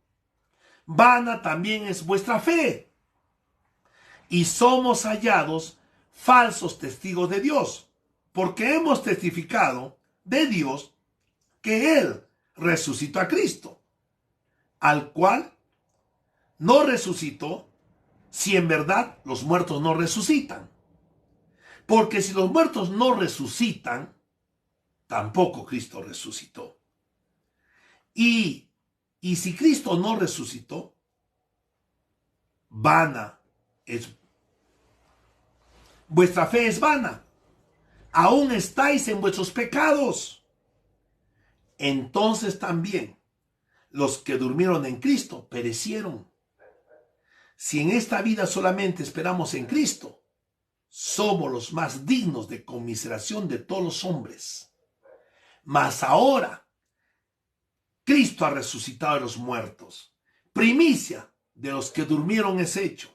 Speaker 1: Vana también es vuestra fe. Y somos hallados falsos testigos de Dios, porque hemos testificado de Dios que Él resucitó a Cristo, al cual no resucitó, si en verdad los muertos no resucitan. Porque si los muertos no resucitan, tampoco Cristo resucitó. Y si Cristo no resucitó, vana es vuestra fe, es vana. Aún estáis en vuestros pecados. Entonces también los que durmieron en Cristo perecieron. Si en esta vida solamente esperamos en Cristo, somos los más dignos de conmiseración de todos los hombres. Mas ahora, Cristo ha resucitado de los muertos. Primicia de los que durmieron es hecho.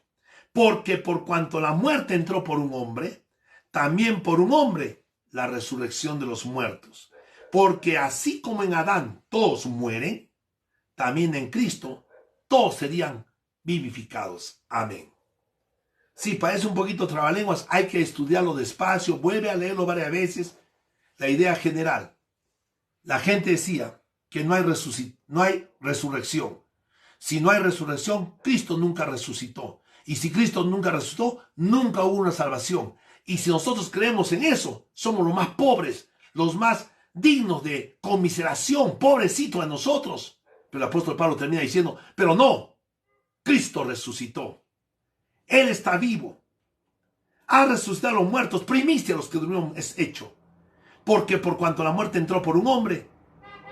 Speaker 1: Porque por cuanto la muerte entró por un hombre, también por un hombre la resurrección de los muertos. Porque así como en Adán todos mueren, también en Cristo todos serían vivificados. Amén. Sí, parece un poquito trabalenguas, hay que estudiarlo despacio, vuelve a leerlo varias veces. La idea general. La gente decía que no hay resurrección. Si no hay resurrección, Cristo nunca resucitó. Y si Cristo nunca resucitó, nunca hubo una salvación. Y si nosotros creemos en eso, somos los más pobres, los más dignos de conmiseración, pobrecito de nosotros. Pero el apóstol Pablo termina diciendo, pero no, Cristo resucitó. Él está vivo. Ha resucitado a los muertos, primicia a los que durmieron es hecho. Porque por cuanto la muerte entró por un hombre,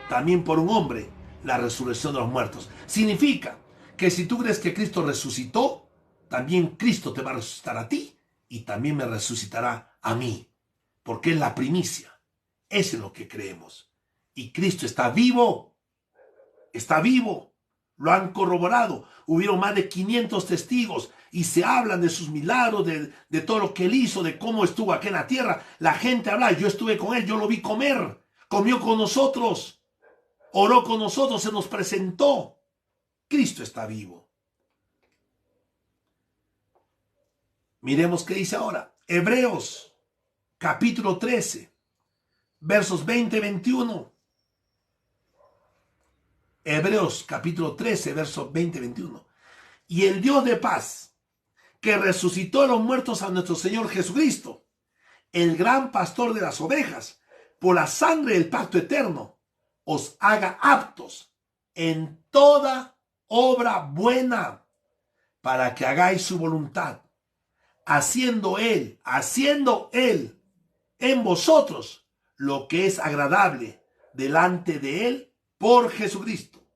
Speaker 1: también por un hombre la resurrección de los muertos. Significa que si tú crees que Cristo resucitó, también Cristo te va a resucitar a ti y también me resucitará a mí. Porque es la primicia. Eso es lo que creemos. Y Cristo está vivo. Está vivo. Lo han corroborado. Hubieron más de 500 testigos y se hablan de sus milagros, de todo lo que él hizo, de cómo estuvo aquí en la tierra. La gente habla, yo estuve con él, yo lo vi comer, comió con nosotros, oró con nosotros, se nos presentó. Cristo está vivo. Miremos qué dice ahora. Hebreos, capítulo 13, versos 20 y 21. Hebreos, capítulo 13, versos 20 y 21. Y el Dios de paz, que resucitó a los muertos a nuestro Señor Jesucristo, el gran pastor de las ovejas, por la sangre del pacto eterno, os haga aptos en toda obra buena, para que hagáis su voluntad, haciendo Él en vosotros lo que es agradable delante de Él por Jesucristo,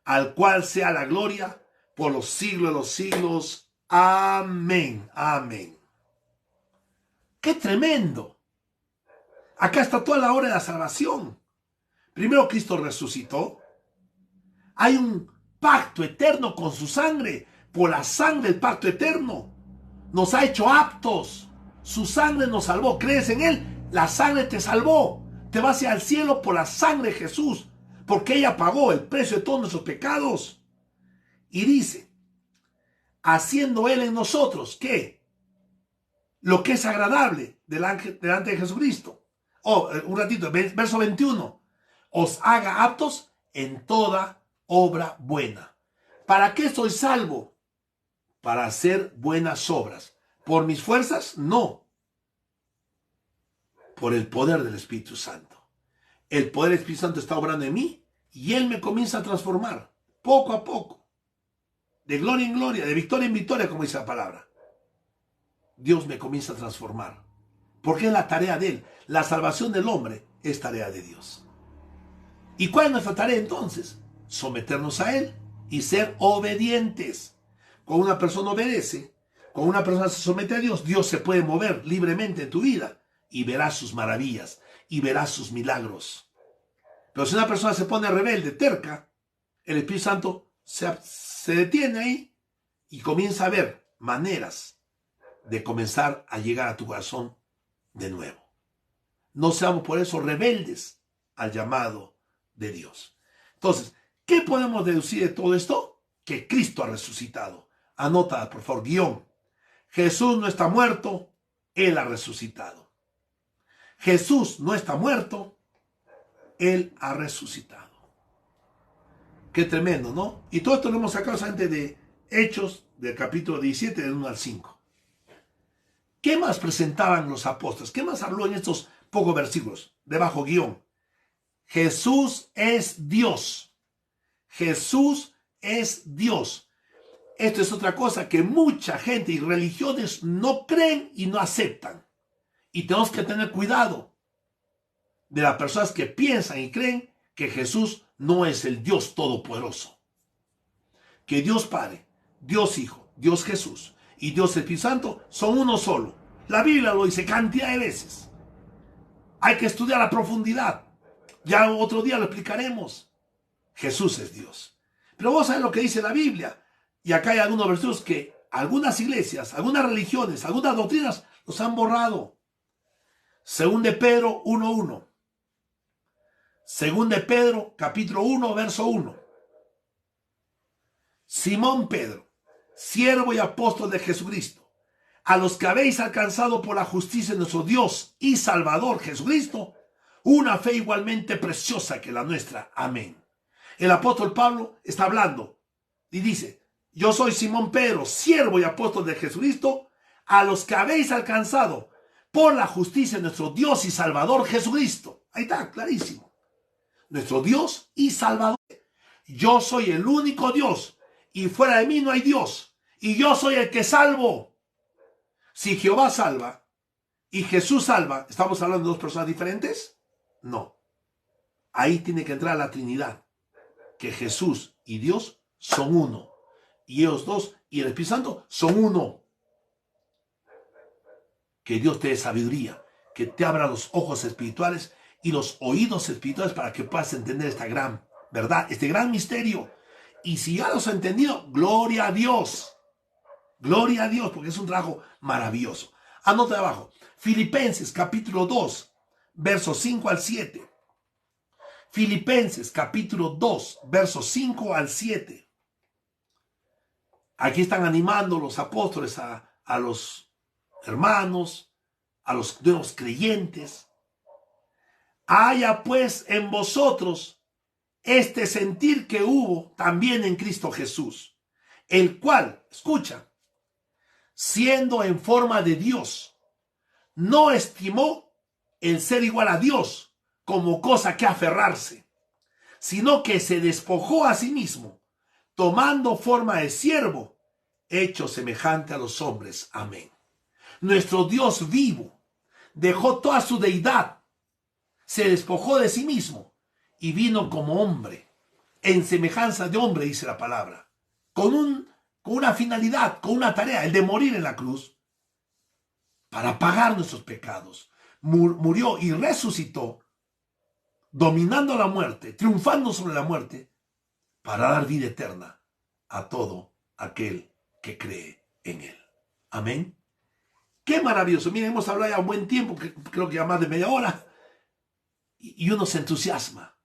Speaker 1: al cual sea la gloria por los siglos de los siglos. Amén, amén. ¡Qué tremendo! Acá está toda la obra de la salvación. Primero Cristo resucitó. Hay un pacto eterno con su sangre. Por la sangre del pacto eterno nos ha hecho aptos. Su sangre nos salvó. ¿Crees en Él? La sangre te salvó. Te vas al cielo por la sangre de Jesús, porque ella pagó el precio de todos nuestros pecados. Y dice, haciendo Él en nosotros, ¿qué? Lo que es agradable delante de Jesucristo. Un ratito, verso 21. Os haga aptos en toda obra buena. ¿Para qué soy salvo? Para hacer buenas obras. ¿Por mis fuerzas? No. Por el poder del Espíritu Santo. El poder del Espíritu Santo está obrando en mí y Él me comienza a transformar poco a poco. De gloria en gloria, de victoria en victoria, como dice la palabra. Dios me comienza a transformar. Porque es la tarea de Él. La salvación del hombre es tarea de Dios. ¿Y cuál es nuestra tarea entonces? Someternos a Él y ser obedientes. Cuando una persona obedece, cuando una persona se somete a Dios, Dios se puede mover libremente en tu vida y verás sus maravillas y verás sus milagros. Pero si una persona se pone rebelde, terca, el Espíritu Santo se detiene ahí y comienza a ver maneras de comenzar a llegar a tu corazón de nuevo. No seamos por eso rebeldes al llamado de Dios. Entonces, ¿qué podemos deducir de todo esto? Que Cristo ha resucitado. Anota, por favor, guión. Jesús no está muerto, Él ha resucitado. Jesús no está muerto, Él ha resucitado. Qué tremendo, ¿no? Y todo esto lo hemos sacado solamente de Hechos, del capítulo 17, del 1 al 5. ¿Qué más presentaban los apóstoles? ¿Qué más habló en estos pocos versículos? Debajo guión. Jesús es Dios. Jesús es Dios. Esto es otra cosa que mucha gente y religiones no creen y no aceptan. Y tenemos que tener cuidado de las personas que piensan y creen que Jesús no es el Dios todopoderoso. Que Dios Padre, Dios Hijo, Dios Jesús y Dios Espíritu Santo son uno solo. La Biblia lo dice cantidad de veces. Hay que estudiar a profundidad. Ya otro día lo explicaremos. Jesús es Dios. Pero vos sabés lo que dice la Biblia. Y acá hay algunos versículos que algunas iglesias, algunas religiones, algunas doctrinas los han borrado. Según de Pedro 1:1. Según de Pedro capítulo 1 verso 1. Simón Pedro, siervo y apóstol de Jesucristo, a los que habéis alcanzado por la justicia de nuestro Dios y Salvador Jesucristo, una fe igualmente preciosa que la nuestra. Amén. El apóstol Pablo está hablando y dice: yo soy Simón Pedro, siervo y apóstol de Jesucristo, a los que habéis alcanzado por la justicia de nuestro Dios y Salvador Jesucristo. Ahí está, clarísimo. Nuestro Dios y Salvador. Yo soy el único Dios y fuera de mí no hay Dios. Y yo soy el que salvo. Si Jehová salva y Jesús salva, ¿estamos hablando de dos personas diferentes? No. Ahí tiene que entrar la Trinidad. Que Jesús y Dios son uno. Y ellos dos y el Espíritu Santo son uno. Que Dios te dé sabiduría, que te abra los ojos espirituales y los oídos espirituales para que puedas entender esta gran verdad, este gran misterio. Y si ya los has entendido, gloria a Dios. Gloria a Dios, porque es un trabajo maravilloso. Anota abajo. Filipenses capítulo 2, versos 5 al 7. Filipenses capítulo 2, versos 5 al 7. Aquí están animando los apóstoles a los hermanos, a los nuevos creyentes. Haya pues en vosotros este sentir que hubo también en Cristo Jesús, el cual, escucha, siendo en forma de Dios, no estimó el ser igual a Dios como cosa que aferrarse, sino que se despojó a sí mismo, tomando forma de siervo, hecho semejante a los hombres. Amén. Nuestro Dios vivo dejó toda su deidad, se despojó de sí mismo y vino como hombre, en semejanza de hombre, dice la palabra, con una finalidad, con una tarea, el de morir en la cruz, para pagar nuestros pecados. Murió y resucitó, dominando la muerte, triunfando sobre la muerte, para dar vida eterna a todo aquel que cree en él. Amén. Qué maravilloso. Miren, hemos hablado ya un buen tiempo, creo que ya más de media hora, y uno se entusiasma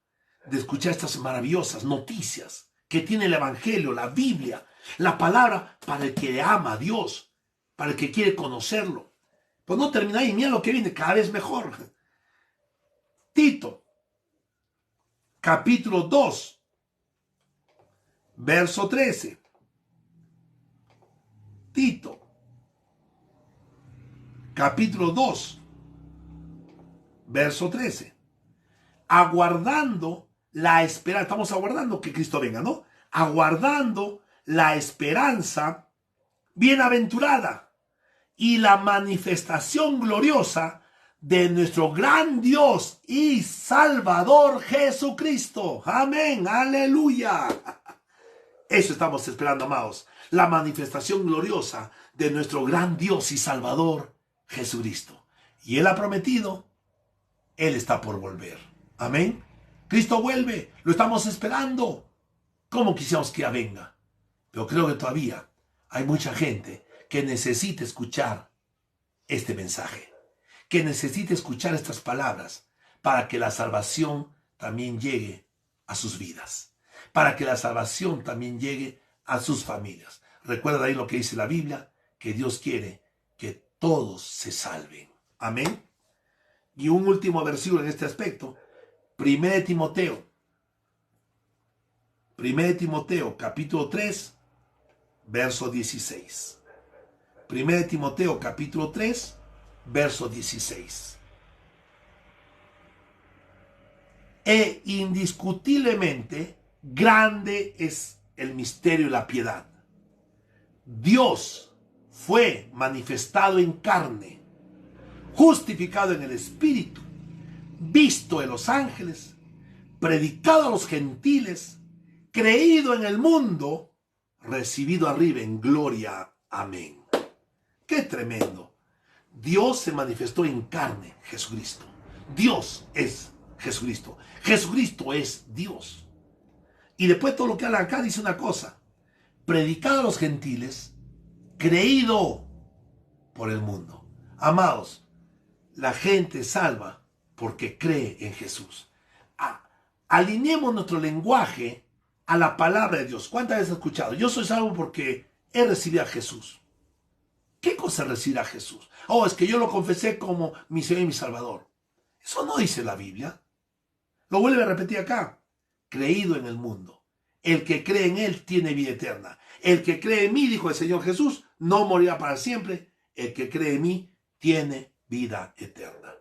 Speaker 1: de escuchar estas maravillosas noticias que tiene el Evangelio, la Biblia, la palabra para el que ama a Dios, para el que quiere conocerlo. Pues no termina ahí, mira lo que viene, cada vez mejor. Tito, capítulo 2, verso 13. Tito, capítulo 2, verso 13. Aguardando la esperanza, estamos aguardando que Cristo venga, ¿no? Aguardando la esperanza bienaventurada y la manifestación gloriosa de nuestro gran Dios y Salvador Jesucristo. Amén, aleluya. Eso estamos esperando, amados. La manifestación gloriosa de nuestro gran Dios y Salvador Jesucristo. Y Él ha prometido, Él está por volver. Amén. Cristo vuelve, lo estamos esperando. ¿Cómo quisiéramos que ya venga? Pero creo que todavía hay mucha gente que necesita escuchar este mensaje, que necesita escuchar estas palabras para que la salvación también llegue a sus vidas, para que la salvación también llegue a sus familias. Recuerda ahí lo que dice la Biblia, que Dios quiere que todos se salven. Amén. Y un último versículo en este aspecto, 1 Timoteo, capítulo 3, verso 16. 1 Timoteo, capítulo 3, verso 16. E indiscutiblemente Grande es el misterio y la piedad. Dios fue manifestado en carne, justificado en el Espíritu, visto en los ángeles, predicado a los gentiles, creído en el mundo, recibido arriba en gloria. Amén. ¡Qué tremendo! Dios se manifestó en carne, Jesucristo. Dios es Jesucristo. Jesucristo es Dios. Y después todo lo que habla acá dice una cosa: predicado a los gentiles, creído por el mundo. Amados, la gente salva porque cree en Jesús. Alineemos nuestro lenguaje a la palabra de Dios. ¿Cuántas veces he escuchado? Yo soy salvo porque he recibido a Jesús. ¿Qué cosa es recibir a Jesús? Oh, es que yo lo confesé como mi Señor y mi Salvador. Eso no dice la Biblia. Lo vuelve a repetir acá. Creído en el mundo. El que cree en Él tiene vida eterna. El que cree en mí, dijo el Señor Jesús, no morirá para siempre. El que cree en mí tiene vida eterna.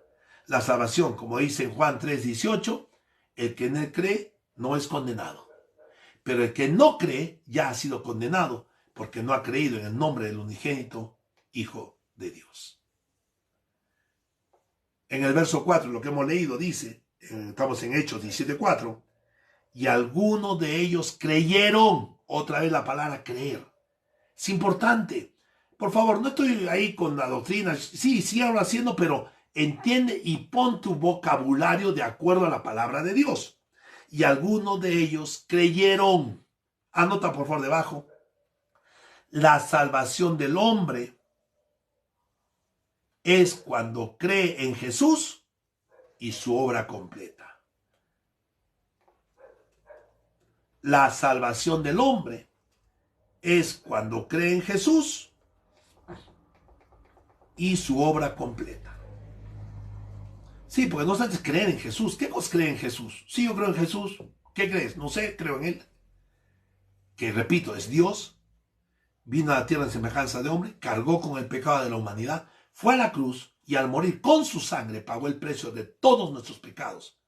Speaker 1: La salvación, como dice en Juan 3:18, el que en Él cree no es condenado. Pero el que no cree ya ha sido condenado porque no ha creído en el nombre del unigénito Hijo de Dios. En el verso 4, lo que hemos leído, dice, estamos en Hechos 17:4, y algunos de ellos creyeron. Otra vez la palabra creer. Es importante. Por favor, no estoy ahí con la doctrina. Sí hablo haciendo, pero entiende y pon tu vocabulario de acuerdo a la palabra de Dios. Y algunos de ellos creyeron. Anota por favor debajo. La salvación del hombre es cuando cree en Jesús y su obra completa. La salvación del hombre es cuando cree en Jesús y su obra completa. Sí, porque no sabes creer en Jesús. ¿Qué cosa cree en Jesús? Sí, yo creo en Jesús. ¿Qué crees? No sé, creo en Él. Que repito, es Dios. Vino a la tierra en semejanza de hombre, cargó con el pecado de la humanidad, fue a la cruz y al morir con su sangre pagó el precio de todos nuestros pecados.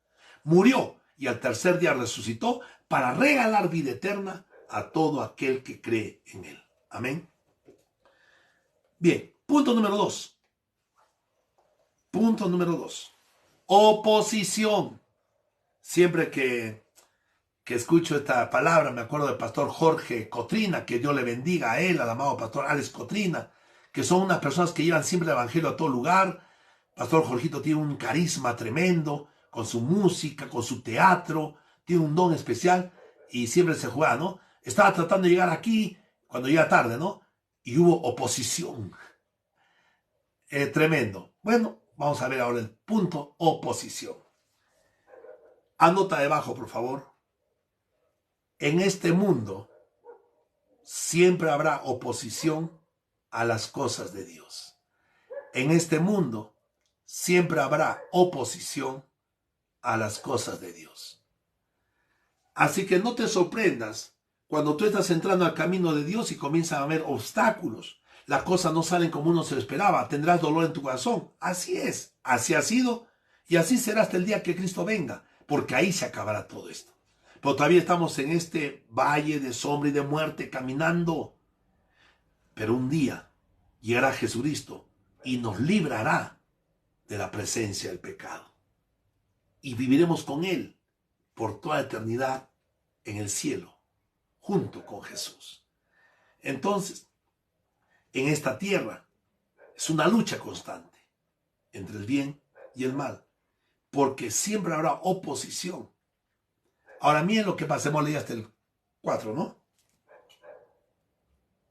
Speaker 1: Murió y al tercer día resucitó para regalar vida eterna a todo aquel que cree en Él. Amén. Bien, punto número 2. Punto número 2. Oposición. Siempre que escucho esta palabra, me acuerdo del pastor Jorge Cotrina, que Dios le bendiga a él, al amado pastor Alex Cotrina, que son unas personas que llevan siempre el evangelio a todo lugar. Pastor Jorgito tiene un carisma tremendo, con su música, con su teatro, tiene un don especial y siempre se juega, ¿no? Estaba tratando de llegar aquí cuando llega tarde, ¿no? Y hubo oposición. Tremendo. Bueno, vamos a ver ahora el punto oposición. Anota debajo, por favor. En este mundo siempre habrá oposición a las cosas de Dios. En este mundo siempre habrá oposición a las cosas de Dios. Así que no te sorprendas cuando tú estás entrando al camino de Dios y comienzan a haber obstáculos. Las cosas no salen como uno se lo esperaba. Tendrás dolor en tu corazón. Así es, así ha sido y así será hasta el día que Cristo venga, porque ahí se acabará todo esto. Pero todavía estamos en este valle de sombra y de muerte caminando. Pero un día llegará Jesucristo y nos librará de la presencia del pecado. Y viviremos con Él por toda eternidad en el cielo, junto con Jesús. Entonces, en esta tierra es una lucha constante entre el bien y el mal, porque siempre habrá oposición. Ahora miren lo que pasa, hemos leído hasta el 4, ¿no?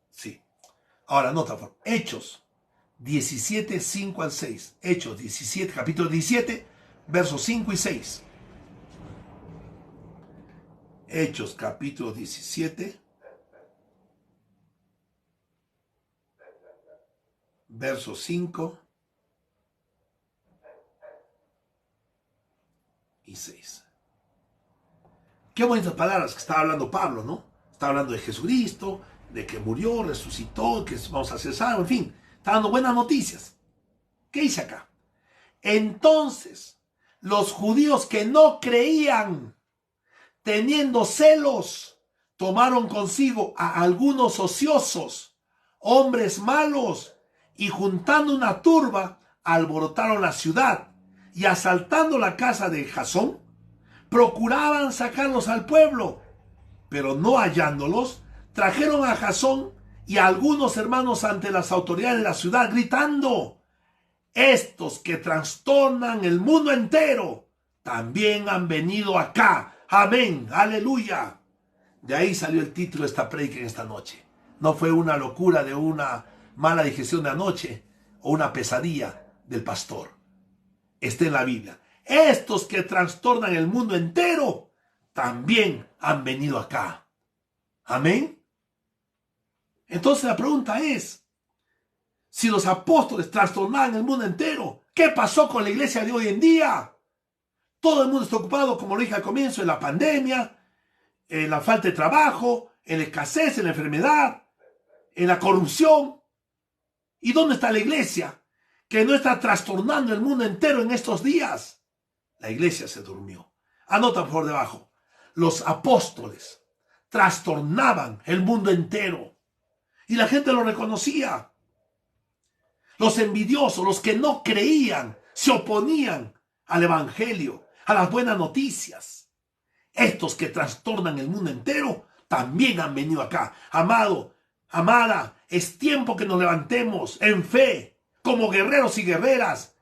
Speaker 1: Sí. Ahora nota, por Hechos 17, 5 al 6. Hechos 17, capítulo 17, versos 5 y 6. Hechos capítulo 17, versos 5 y 6. Qué bonitas palabras que estaba hablando Pablo, ¿no? Está hablando de Jesucristo, de que murió, resucitó, que vamos a ser salvos, en fin. Está dando buenas noticias. ¿Qué dice acá? Entonces, los judíos que no creían teniendo celos, tomaron consigo a algunos ociosos, hombres malos, y juntando una turba, alborotaron la ciudad, y asaltando la casa de Jasón, procuraban sacarlos al pueblo, pero no hallándolos, trajeron a Jasón y a algunos hermanos ante las autoridades de la ciudad, gritando: estos que trastornan el mundo entero también han venido acá. Amén, aleluya. De ahí salió el título de esta prédica en esta noche. No fue una locura de una mala digestión de anoche o una pesadilla del pastor. Está en la Biblia. Estos que trastornan el mundo entero también han venido acá. Amén. Entonces la pregunta es, si los apóstoles trastornaban el mundo entero, ¿qué pasó con la iglesia de hoy en día? Todo el mundo está ocupado, como lo dije al comienzo, en la pandemia, en la falta de trabajo, en la escasez, en la enfermedad, en la corrupción. ¿Y dónde está la iglesia que no está trastornando el mundo entero en estos días? La iglesia se durmió. Anota por debajo. Los apóstoles trastornaban el mundo entero y la gente lo reconocía. Los envidiosos, los que no creían, se oponían al evangelio, a las buenas noticias. Estos que trastornan el mundo entero también han venido acá. Amado, amada, es tiempo que nos levantemos en fe, como guerreros y guerreras,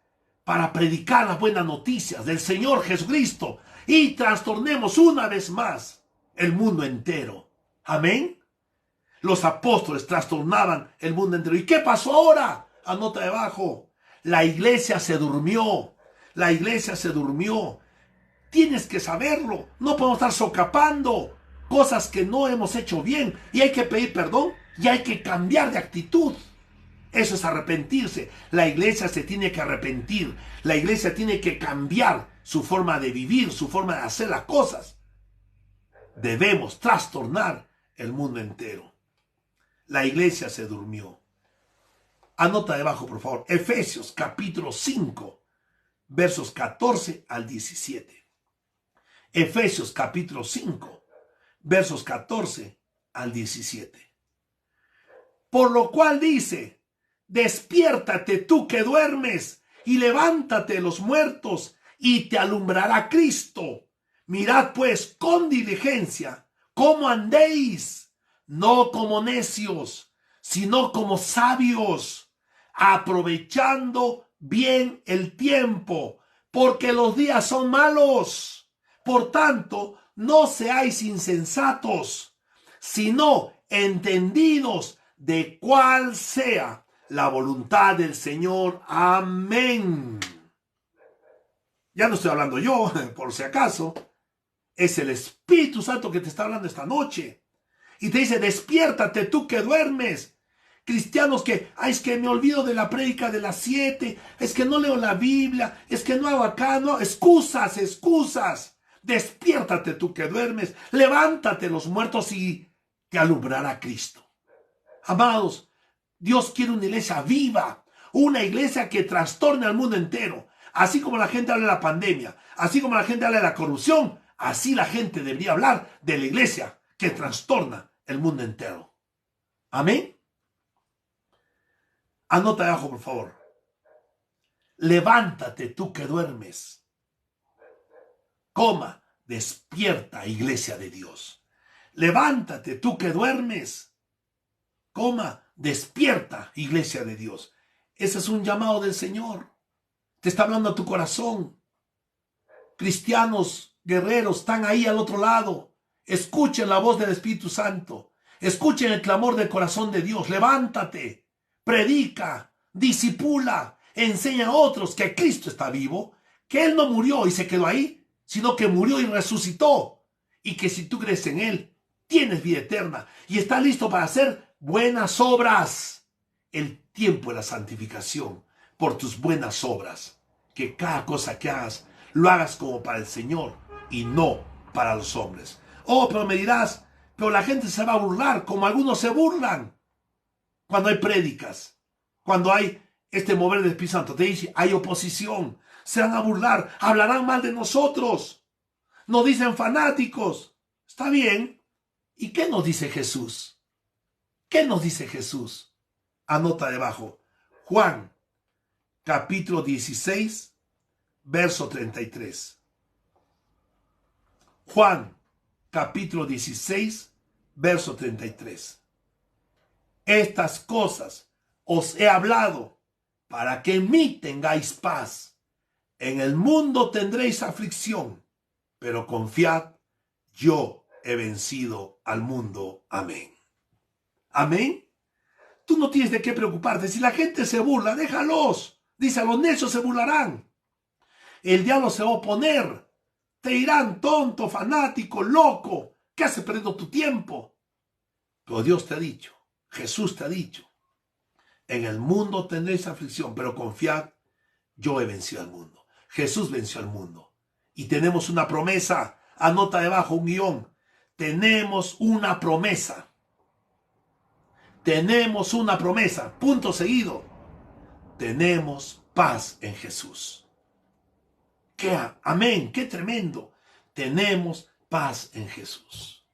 Speaker 1: para predicar las buenas noticias del Señor Jesucristo y trastornemos una vez más el mundo entero. Amén. Los apóstoles trastornaban el mundo entero. ¿Y qué pasó ahora? Anota debajo. La iglesia se durmió. La iglesia se durmió. Tienes que saberlo. No podemos estar socapando cosas que no hemos hecho bien. Y hay que pedir perdón y hay que cambiar de actitud. Eso es arrepentirse. La iglesia se tiene que arrepentir. La iglesia tiene que cambiar su forma de vivir, su forma de hacer las cosas. Debemos trastornar el mundo entero. La iglesia se durmió. Anota debajo, por favor. Efesios capítulo 5, versos 14 al 17. Efesios capítulo 5, versos 14 al 17. Por lo cual dice: despiértate tú que duermes, y levántate los muertos, y te alumbrará Cristo. Mirad pues con diligencia cómo andéis, no como necios, sino como sabios, aprovechando bien el tiempo, porque los días son malos. Por tanto, no seáis insensatos, sino entendidos de cuál sea la voluntad del Señor. Amén. Ya no estoy hablando yo, por si acaso. Es el Espíritu Santo que te está hablando esta noche. Y te dice: despiértate tú que duermes. Cristianos que, es que me olvido de la prédica de las 7, es que no leo la Biblia, es que no hago acá, no, excusas. Despiértate tú que duermes, levántate los muertos y te alumbrará Cristo. Amados, Dios quiere una iglesia viva, una iglesia que trastorne al mundo entero. Así como la gente habla de la pandemia, así como la gente habla de la corrupción, así la gente debería hablar de la iglesia que trastorna el mundo entero. Amén. Anota abajo, por favor. Levántate tú que duermes. Despierta, iglesia de Dios. Levántate tú que duermes. Despierta, iglesia de Dios. Ese es un llamado del Señor. Te está hablando a tu corazón. Cristianos, guerreros, están ahí al otro lado. Escuchen la voz del Espíritu Santo. Escuchen el clamor del corazón de Dios. Levántate, predica, disipula, enseña a otros que Cristo está vivo, que Él no murió y se quedó ahí, sino que murió y resucitó. Y que si tú crees en Él, tienes vida eterna y estás listo para hacer buenas obras. El tiempo de la santificación por tus buenas obras. Que cada cosa que hagas, lo hagas como para el Señor y no para los hombres. Pero me dirás, pero la gente se va a burlar, como algunos se burlan cuando hay prédicas, cuando hay este mover del Espíritu Santo. Te dice, hay oposición, se van a burlar, hablarán mal de nosotros. Nos dicen fanáticos, Está bien. ¿Y qué nos dice Jesús? ¿Qué nos dice Jesús? Anota debajo. Juan, capítulo 16, verso 33. Juan, capítulo 16, verso 33. Estas cosas os he hablado para que en mí tengáis paz. En el mundo tendréis aflicción, pero confiad, yo he vencido al mundo. Amén. Amén. Tú no tienes de qué preocuparte. Si la gente se burla, déjalos. Dice, a los necios se burlarán. El diablo se va a oponer. Te dirán, tonto, fanático, loco. ¿Qué haces perdiendo tu tiempo? Pero Dios te ha dicho, Jesús te ha dicho, en el mundo tendréis aflicción, pero confiad, yo he vencido al mundo. Jesús venció al mundo. Y tenemos una promesa. Anota debajo un guión. Tenemos una promesa. Tenemos una promesa. Punto seguido. Tenemos paz en Jesús. ¿Qué? Amén. Qué tremendo. Tenemos paz en Jesús.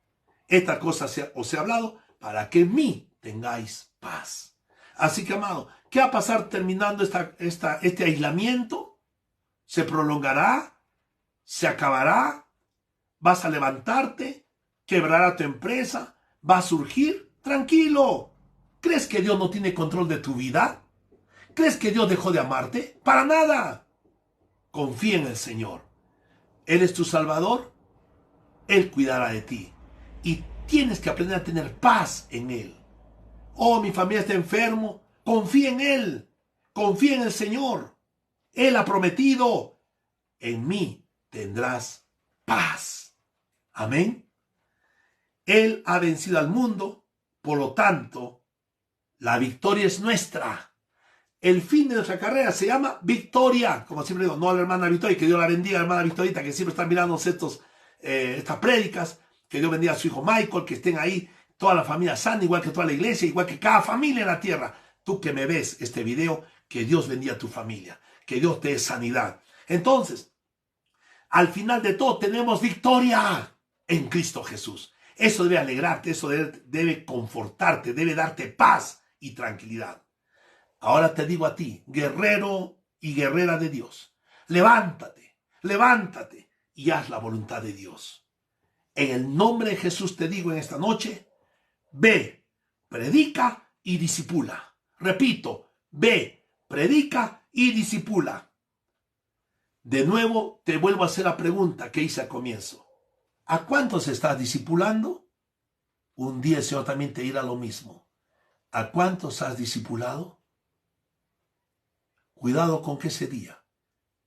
Speaker 1: Esta cosa os he hablado para que en mí tengáis paz. Así que, amado, ¿qué va a pasar terminando este aislamiento? ¿Se prolongará? ¿Se acabará? ¿Vas a levantarte? ¿Quebrará tu empresa? ¿Va a surgir? Tranquilo. ¿Crees que Dios no tiene control de tu vida? ¿Crees que Dios dejó de amarte? Para nada. Confía en el Señor. Él es tu Salvador. Él cuidará de ti. Y tienes que aprender a tener paz en Él. Oh, mi familia está enfermo. Confía en Él. Confía en el Señor. Él ha prometido, en mí tendrás paz. Amén. Él ha vencido al mundo, por lo tanto, la victoria es nuestra. El fin de nuestra carrera se llama victoria. Como siempre digo, no a la hermana Victoria, que Dios la bendiga, hermana Victorita, que siempre están mirando estas prédicas. Que Dios bendiga a su hijo Michael, que estén ahí toda la familia sana, igual que toda la iglesia, igual que cada familia en la tierra. Tú que me ves este video, que Dios bendiga a tu familia, que Dios te dé sanidad. Entonces, al final de todo tenemos victoria en Cristo Jesús. Eso debe alegrarte, eso debe confortarte, debe darte paz y tranquilidad. Ahora te digo a ti, guerrero y guerrera de Dios, levántate, levántate y haz la voluntad de Dios. En el nombre de Jesús te digo en esta noche, ve, predica y disipula. Repito, ve, predica y disipula. De nuevo te vuelvo a hacer la pregunta que hice al comienzo. ¿A cuántos estás discipulando? Un día el Señor también te dirá lo mismo. ¿A cuántos has discipulado? Cuidado con que ese día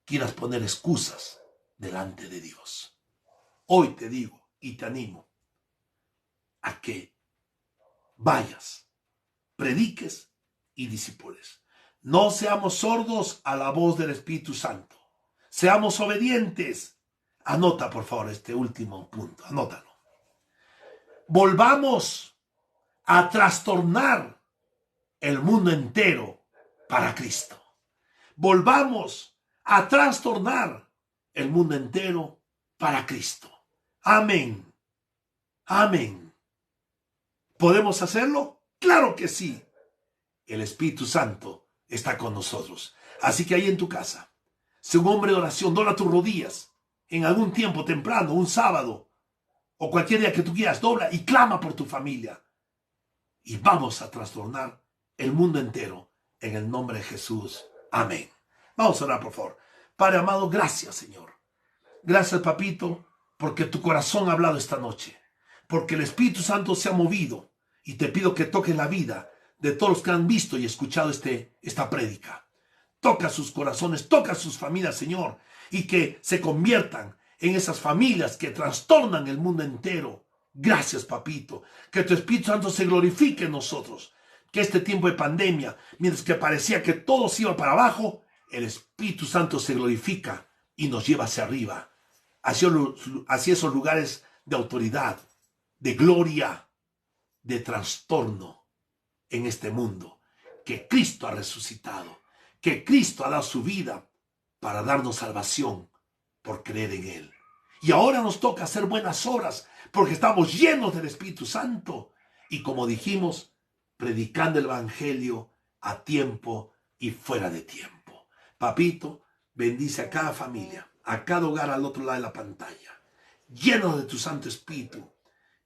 Speaker 1: quieras poner excusas delante de Dios. Hoy te digo y te animo a que vayas, prediques y discipules. No seamos sordos a la voz del Espíritu Santo. Seamos obedientes. Anota, por favor, este último punto. Anótalo. Volvamos a trastornar el mundo entero para Cristo. Volvamos a trastornar el mundo entero para Cristo. Amén. Amén. ¿Podemos hacerlo? Claro que sí. El Espíritu Santo está con nosotros. Así que ahí en tu casa, sé un hombre de oración, dobla tus rodillas en algún tiempo temprano, un sábado o cualquier día que tú quieras, dobla y clama por tu familia. Y vamos a trastornar el mundo entero en el nombre de Jesús. Amén. Vamos a orar, por favor. Padre amado, gracias, Señor. Gracias, papito, porque tu corazón ha hablado esta noche. Porque el Espíritu Santo se ha movido. Y te pido que toques la vida de todos los que han visto y escuchado esta prédica. Toca sus corazones, toca sus familias, Señor. Y que se conviertan en esas familias que trastornan el mundo entero. Gracias, papito. Que tu Espíritu Santo se glorifique en nosotros. Que este tiempo de pandemia, mientras que parecía que todo se iba para abajo, el Espíritu Santo se glorifica y nos lleva hacia arriba, hacia esos lugares de autoridad, de gloria, de trastorno en este mundo. Que Cristo ha resucitado, que Cristo ha dado su vida para darnos salvación por creer en Él. Y ahora nos toca hacer buenas obras porque estamos llenos del Espíritu Santo. Y como dijimos, predicando el Evangelio a tiempo y fuera de tiempo. Papito, bendice a cada familia, a cada hogar al otro lado de la pantalla, lleno de tu Santo Espíritu,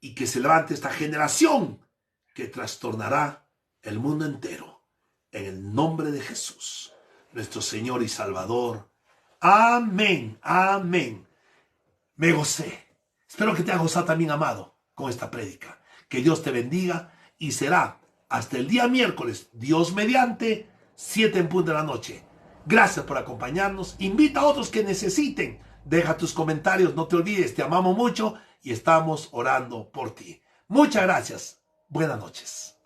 Speaker 1: y que se levante esta generación que trastornará el mundo entero. En el nombre de Jesús, nuestro Señor y Salvador. Amén, amén. Me gocé. Espero que te haya gozado también, amado, con esta prédica. Que Dios te bendiga y será hasta el día miércoles, Dios mediante, 7 en punto de la noche. Gracias por acompañarnos. Invita a otros que necesiten. Deja tus comentarios, no te olvides, te amamos mucho y estamos orando por ti. Muchas gracias. Buenas noches.